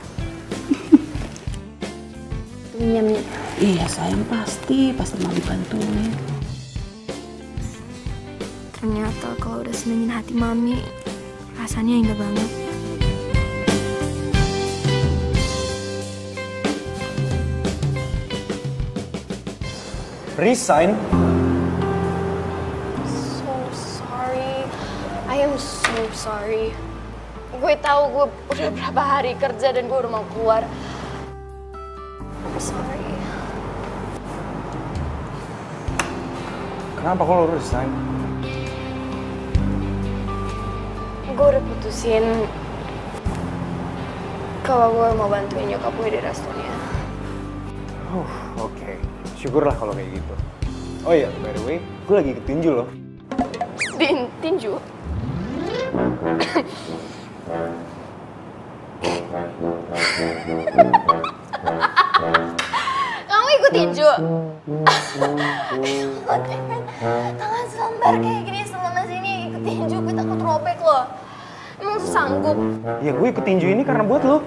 Iya, Mi. Iya sayang, pasti Mami bantuin. Ternyata kalau udah senengin hati Mami, rasanya indah banget. Resign? So sorry. I am so sorry. Gue tahu gue udah berapa hari kerja dan gue udah mau keluar. I'm sorry. Kenapa kok lo resign? Gue udah putusin kalau gue mau bantuin nyokap gue di restonya. Oke. Syukurlah kalau kayak gitu. Oh iya, by the way, gue lagi ketinju loh. Tinju? Kamu ikut tinju? Tangan selembar kayak gini selama sini ikut tinju, gue takut robek loh. Emang tuh sanggup? Ya gue ikut tinju ini karena buat lo.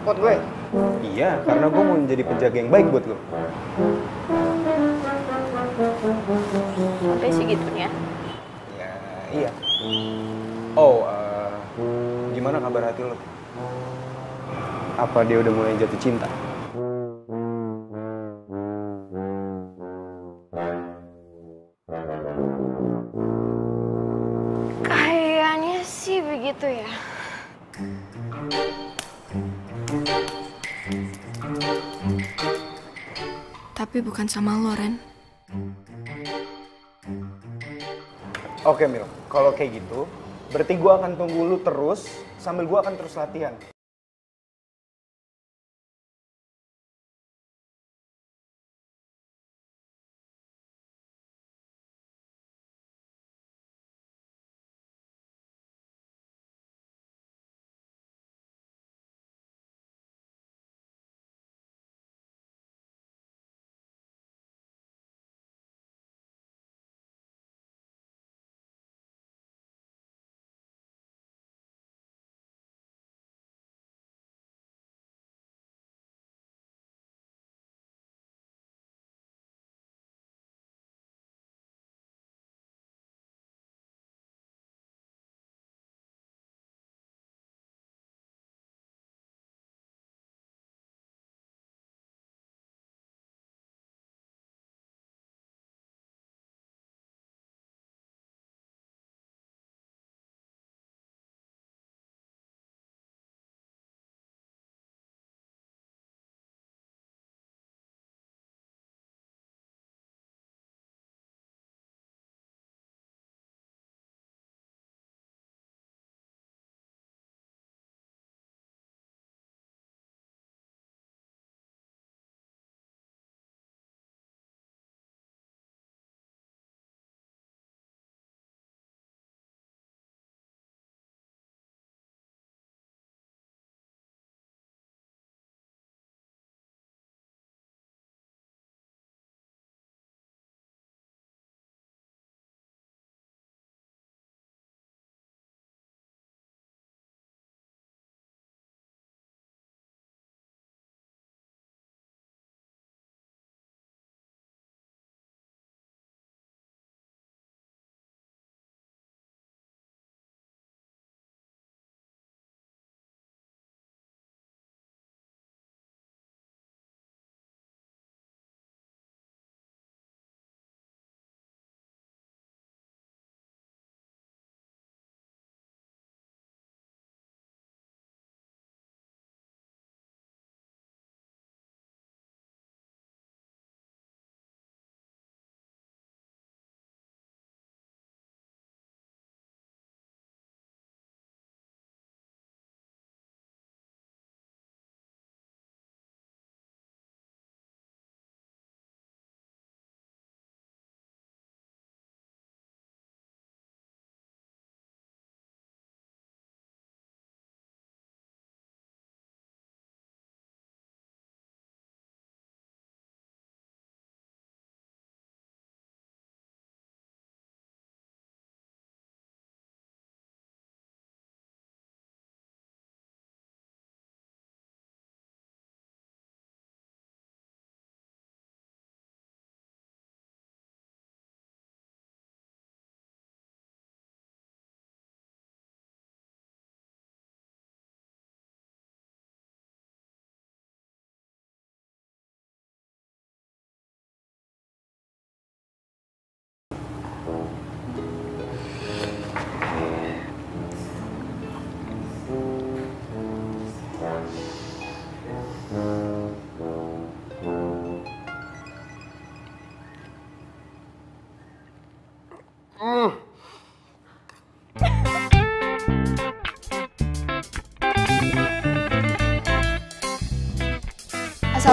Buat gue? Iya, karena gue mau menjadi penjaga yang baik buat lo. Sampai segitunya? Ya, iya. Oh, gimana kabar hati lo? Apa dia udah mulai jatuh cinta? Kayaknya sih begitu ya. Tapi bukan sama lo, Ren. Oke, Mil. Kalau kayak gitu, berarti gue akan tunggu lu terus, sambil gue akan terus latihan.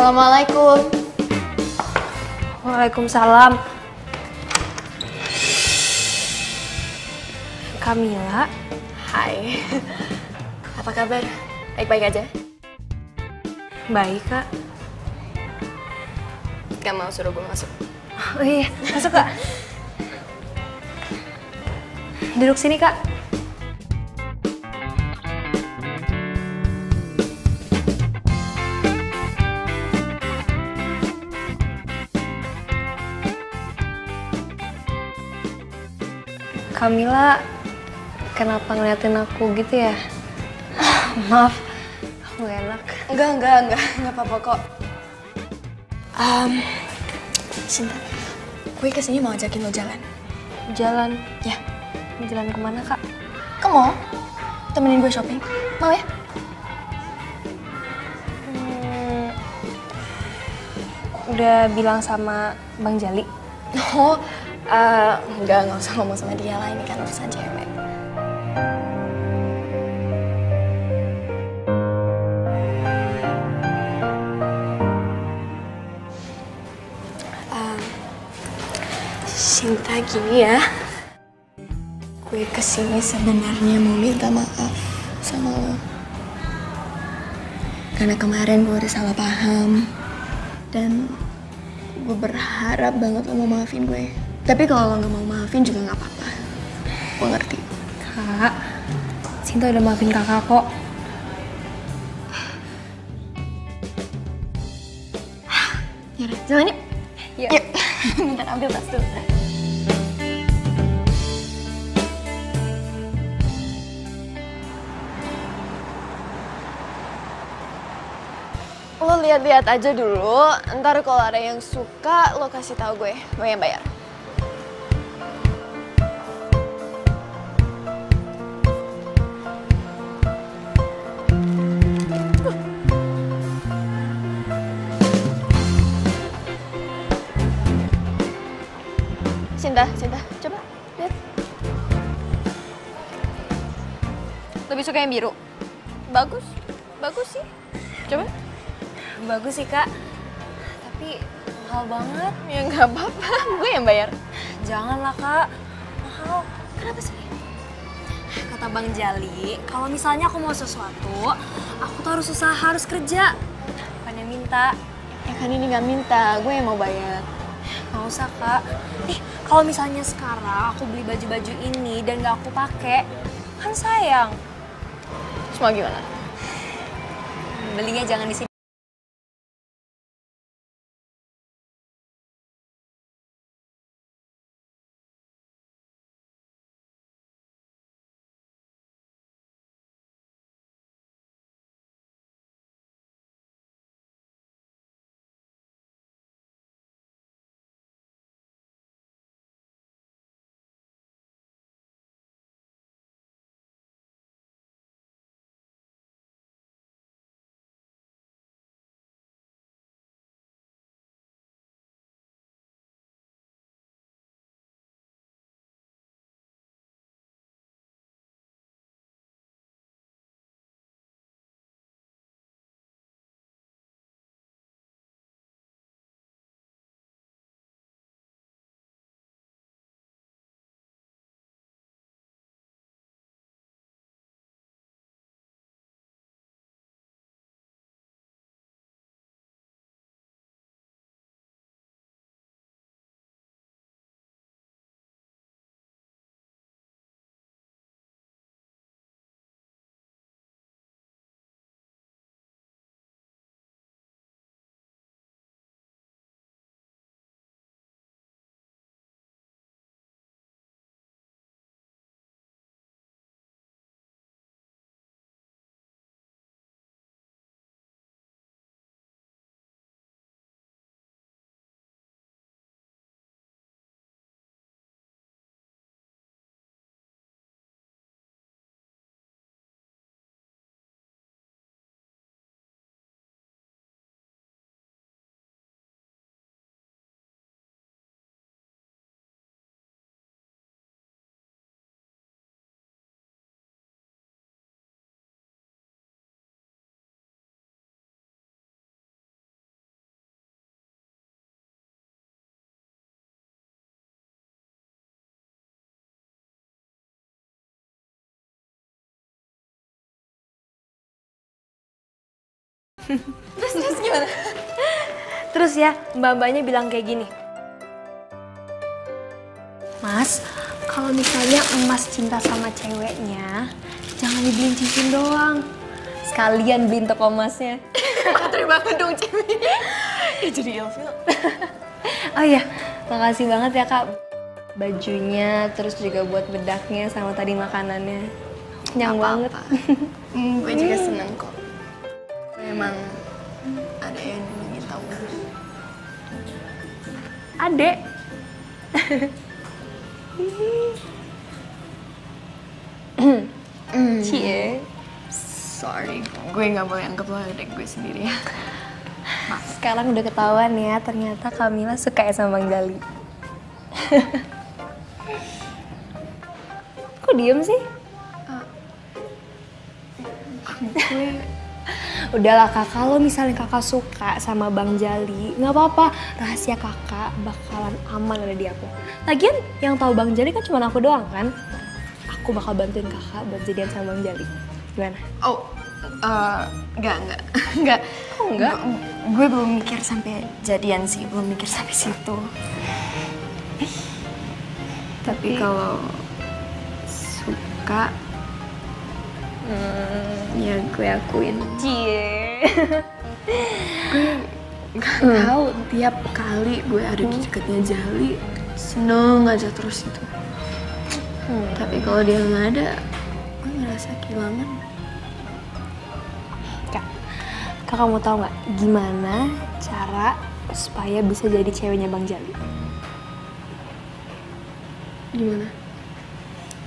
Assalamualaikum. Waalaikumsalam. Kamila. Hai. Apa kabar? Baik-baik aja? Baik, Kak. Gak mau suruh gue masuk? Oh iya, masuk, Kak. Duduk sini, Kak. Kamila, kenapa ngeliatin aku gitu ya? Maaf, aku gak enak. Enggak apa-apa kok. Cinta, gue kesini mau ajakin lo jalan. Jalan? Ya. Jalan kemana, Kak? Ke mall, temenin gue shopping. Mau ya? Udah bilang sama Bang Jali? Oh, nggak usah ngomong sama dia lah, ini kan urusan cewek. Cinta, gini ya, gue kesini sebenarnya mau minta maaf sama lo. Karena kemarin gue udah salah paham. Dan gue berharap banget lo mau maafin gue. Tapi kalau lo gak mau maafin juga gak apa-apa. Gue ngerti. Kak, Cinta udah maafin kakak kok. Yaudah, jalan yuk. Yuk. Bentar, ambil tas dulu. Lo lihat-lihat aja dulu, ntar kalau ada yang suka lo kasih tahu gue yang bayar. Cinta, coba lihat. Lebih suka yang biru? Bagus sih. Coba. Bagus sih, Kak. Tapi mahal banget. Ya nggak apa-apa, gue yang bayar. Janganlah, Kak. Mahal. Kenapa sih? Kata Bang Jali, kalau misalnya aku mau sesuatu, aku tuh harus usaha, harus kerja. Bukannya minta. Ya kan ini nggak minta, gue yang mau bayar. Nggak usah, Kak. Kalau misalnya sekarang aku beli baju-baju ini dan nggak aku pakai, kan sayang. Terus mau gimana? Belinya jangan di sini. Terus gimana? Terus ya, mbak-mbaknya bilang kayak gini. Mas, kalau misalnya emas cinta sama ceweknya, jangan dibeliin cincin doang. Sekalian beliin toko emasnya. Materi banget dong ceweknya. Ya jadi ilfil. Oh iya, makasih banget ya Kak. Bajunya, terus juga buat bedaknya sama tadi makanannya. Kenyang banget. Gue juga seneng kok. Memang ada yang dulunya tahu. Adek. Cie. Sorry, gue nggak boleh anggap lo adek gue sendiri ya. Sekarang udah ketahuan ya, ternyata Kamila suka ya sama Bang Jali. Kok diem sih? Udahlah kak, kalau misalnya kakak suka sama Bang Jali, nggak apa-apa, rahasia kakak bakalan aman ada di aku. Lagian yang tahu Bang Jali kan cuma aku doang kan? Aku bakal bantuin kakak buat jadian sama Bang Jali. Gimana? Oh, enggak. Kok enggak? Gue belum mikir sampai jadian sih, belum mikir sampai situ. Tapi kalau suka, ya gue akuin. Cie. Gue nggak tahu tiap kali gue ada di dekatnya Jali, seneng aja terus itu. Tapi kalau dia nggak ada, gue ngerasa kehilangan. Kakak mau tahu nggak gimana cara supaya bisa jadi ceweknya Bang Jali? Gimana?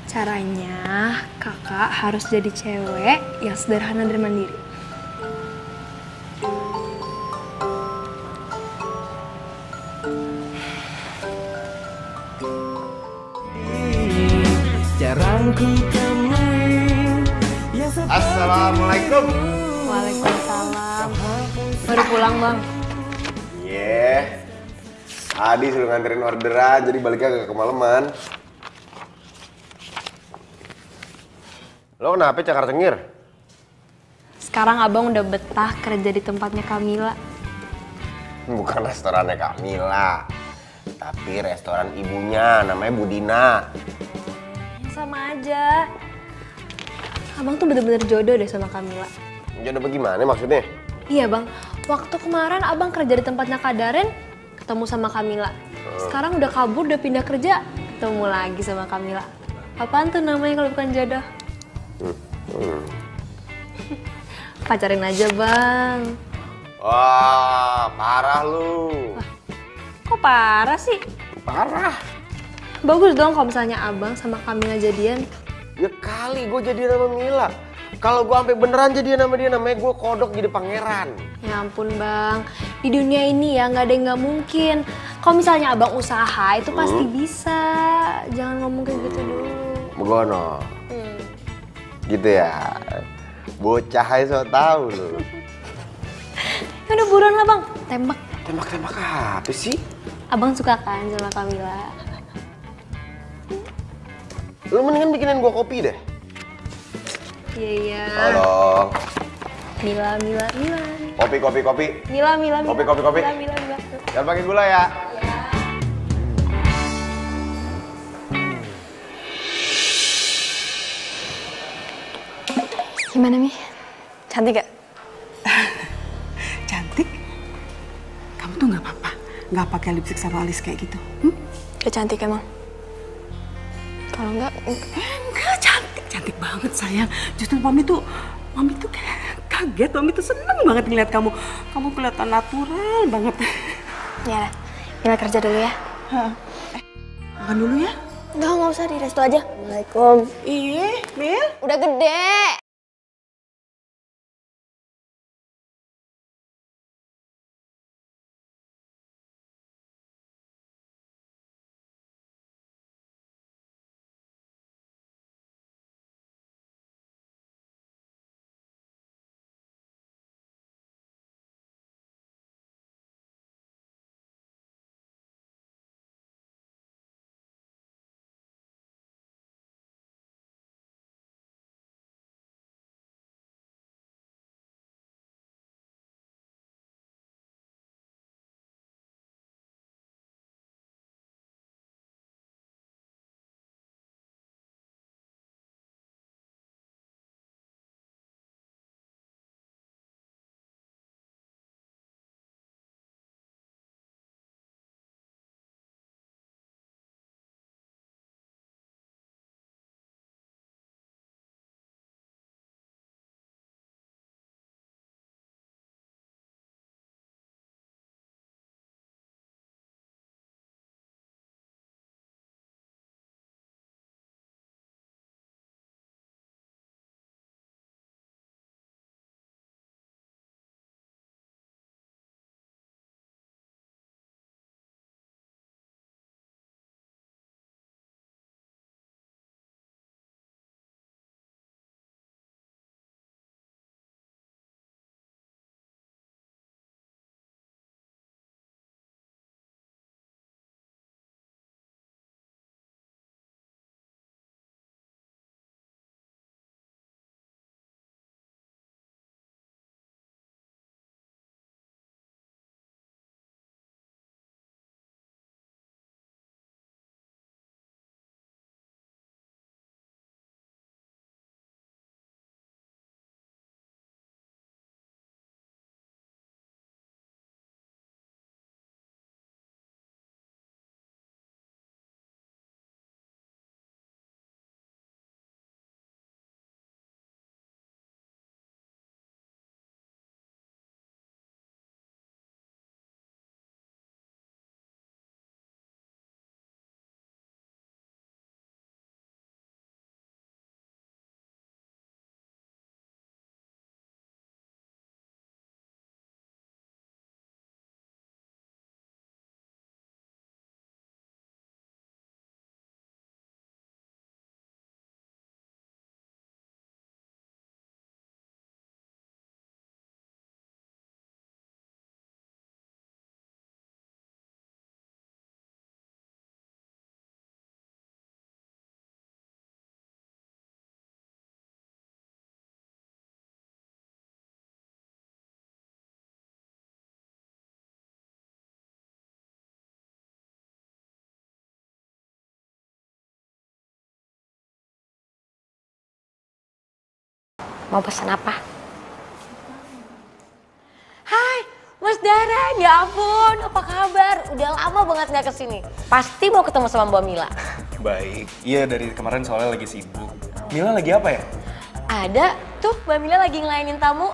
Caranya kakak harus jadi cewek yang sederhana dan mandiri. Jarang ku temui. Assalamualaikum. Waalaikumsalam. Baru pulang Bang. Tadi suruh nganterin orderan, jadi baliknya agak kemalaman. Lo kenapa cakar cengir? Sekarang abang udah betah kerja di tempatnya Kamila. Bukan restorannya Kamila, tapi restoran ibunya, namanya Budina. Sama aja. Abang tuh bener-bener jodoh deh sama Kamila. Jodoh bagaimana maksudnya? Iya bang, waktu kemarin abang kerja di tempatnya Kak Daren, ketemu sama Kamila. Sekarang udah kabur, udah pindah kerja, ketemu lagi sama Kamila. Apaan tuh namanya kalau bukan jodoh? Pacarin aja bang. Wah, parah lu. Kok parah sih? Parah. Bagus dong kalau misalnya abang sama Kamila jadian. Ya kali gue jadian sama Mila. Kalau gue sampai beneran jadian sama dia, namanya gue kodok jadi pangeran. Ya ampun bang, di dunia ini ya nggak ada yang nggak mungkin. Kalau misalnya abang usaha itu pasti bisa. Jangan ngomong kayak gitu dulu. Begono. Gitu ya. Bocah aja so tau lu. Ya udah buruan lah bang, tembak. Tembak-tembak apa sih? Abang suka kan sama Kamila? Lu mendingan bikinin gue kopi deh. Iya. Tolong. Mila. Kopi. Mila. Kopi. Mila. Jangan pakai gula ya. Gimana Mi? Cantik gak? Cantik? Kamu tuh nggak apa-apa, nggak pakai lipstick sama alis kayak gitu. Gak cantik emang? Kalau enggak, Enggak, cantik banget sayang. Justru mami tuh kayak kaget, mami tuh seneng banget ngeliat kamu. Kamu kelihatan natural banget. ya Mila kerja dulu ya. Makan dulu ya. Nggak usah di resto aja. Assalamualaikum. Mil. Udah gede. Mau pesan apa? Hai, Mas Daren, ya ampun, apa kabar? Udah lama banget nggak kesini. Pasti mau ketemu sama Mbak Mila. Baik, iya dari kemarin soalnya lagi sibuk. Mila lagi apa ya? Ada, tuh Mbak Mila lagi ngelayanin tamu.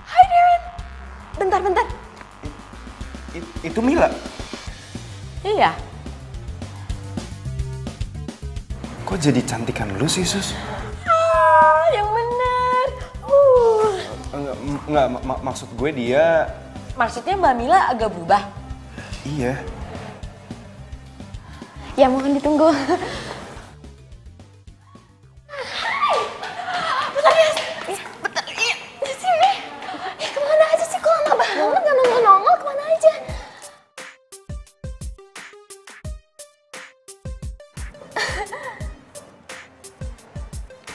Hai Daren, bentar. Itu Mila? Iya. Kok jadi cantikan lu sih, Sus? Yang bener. Enggak, maksud gue dia... Maksudnya Mbak Mila agak berubah? Iya. Ya mohon ditunggu. Bentar ya, bentar, iya, di sini. Kemana aja sih, kok lama banget gak nongol-nongol, kemana aja?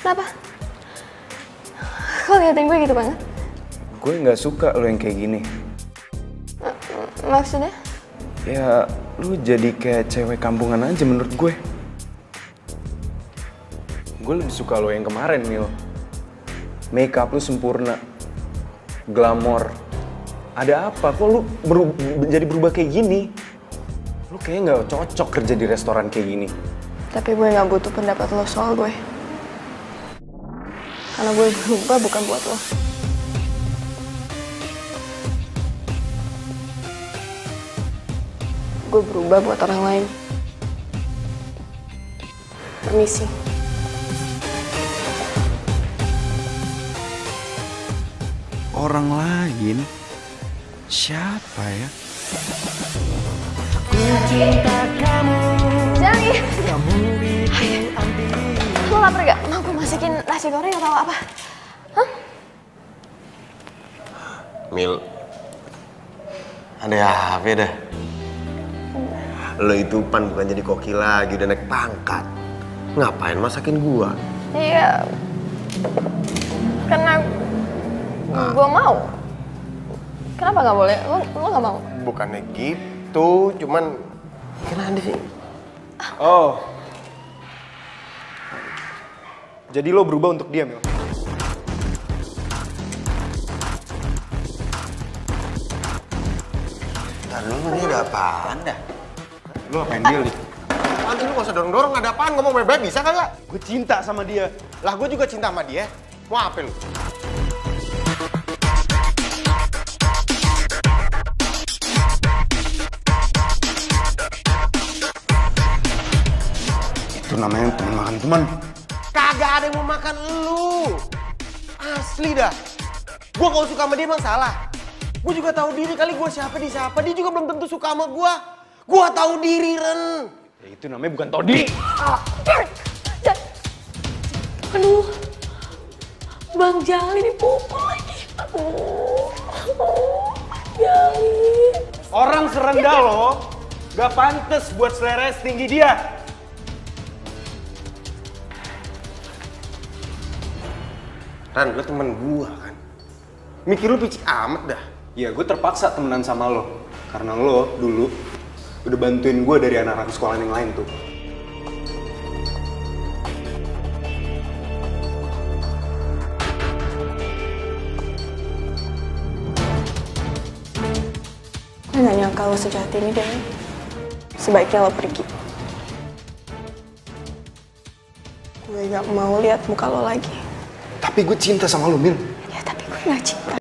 Kenapa? Kok liatin gue gitu banget? Gue nggak suka lo yang kayak gini. Maksudnya? Ya, lu jadi kayak cewek kampungan aja menurut gue. Gue lebih suka lo yang kemarin, Mil. Make up lu sempurna. Glamor. Ada apa? Kok lu jadi berubah kayak gini? Lu kayaknya nggak cocok kerja di restoran kayak gini. Tapi gue gak butuh pendapat lo soal gue. Karena gue berubah bukan buat lo. Gue berubah buat orang lain. Permisi. Orang lain? Siapa ya? Jali! Lo lapar gak? Mau gue masakin nasi goreng atau apa? Hah? Mil, ada apa ya dah? Lo itu pan bukan jadi koki lagi, udah naik pangkat. Ngapain masakin gua? Iya. Karena gue mau. Kenapa gak boleh? Lo gak mau? Bukannya gitu, cuman kenapa sih? Oh. Jadi lo berubah untuk dia, Mil? Ntar dulu, ini ada apaan dah? Lo apain dia, Li? Nanti lu gak usah dorong-dorong, ada apaan? Ngomong bebek bisa kagak? Gue cinta sama dia. Lah gue juga cinta sama dia. Mau apa lu? Itu namanya teman makan teman. Kagak ada yang mau makan lu. Asli dah. Gue kalau suka sama dia emang salah. Gue juga tahu diri kali gue siapa di siapa. Dia juga belum tentu suka sama gue. Gue tahu diri, Ren. Ya, itu namanya bukan tahu diri. Aduh, Bang Jali dipukul lagi. Jali. Orang serendah lo gak pantas buat selera setinggi dia. Ran, lo temen gue kan. Mikir lu picik amat dah. Ya gue terpaksa temenan sama lo. Karena lo dulu udah bantuin gue dari anak-anak sekolah yang lain tuh. Gue gak nyangka lo sejahat ini, Dan. Sebaiknya lo pergi. Gue gak mau lihat muka lo lagi. Tapi gue cinta sama lo, Mil. Ya, tapi gue gak cinta.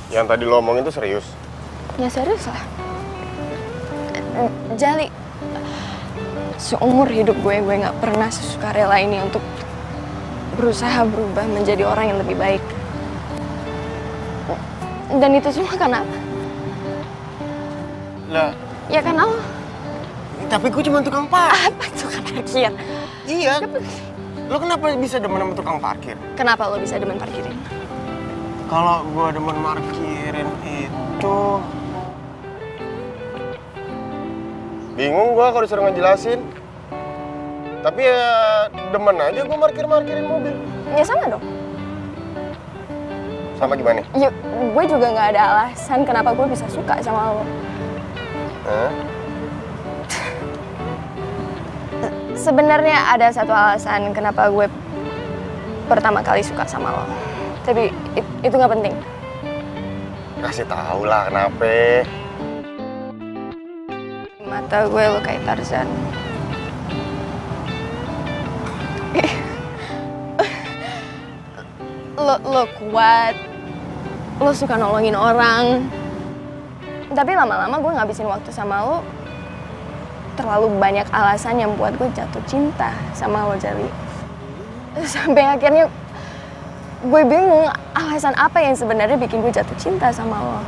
Yang tadi lo omongin itu serius? Ya serius lah. Jali, seumur hidup gue nggak pernah sesukarela ini untuk berusaha berubah menjadi orang yang lebih baik. Dan itu semua karena apa? Lah, Ya karena lo. tapi gue cuma tukang parkir. Apa tukang parkir? Iya. Lo kenapa bisa demen sama tukang parkir? Kenapa lo bisa demen parkirin? Kalau gue demen parkirin itu... Bingung gue kalau disuruh ngejelasin. Tapi ya demen aja gue parkirin mobil. Ya sama dong. Sama gimana? Ya, gue juga nggak ada alasan kenapa gue bisa suka sama lo. Hah? Sebenarnya ada satu alasan kenapa gue pertama kali suka sama lo. Tapi itu nggak penting. Kasih tau lah kenapa. Mata gue lo kayak Tarzan. Lo kuat. Lo suka nolongin orang. Tapi lama-lama gue ngabisin waktu sama lo. Terlalu banyak alasan yang buat gue jatuh cinta sama lo, Jali. Sampai akhirnya gue bingung alasan apa yang sebenarnya bikin gue jatuh cinta sama lo.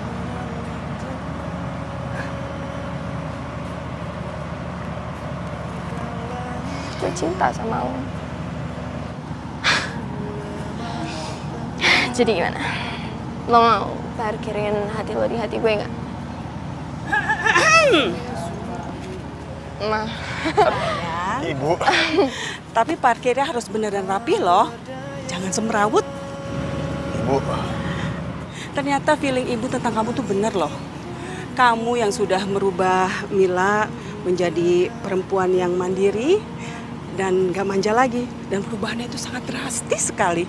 Gue cinta sama lo. Jadi gimana? Lo mau parkirin hati lo di hati gue nggak? Ma. Ibu. Tapi parkirnya harus beneran rapi loh. Jangan semrawut. Ibu. Ternyata feeling ibu tentang kamu tuh bener loh. Kamu yang sudah merubah Mila menjadi perempuan yang mandiri dan gak manja lagi. Dan perubahannya itu sangat drastis sekali.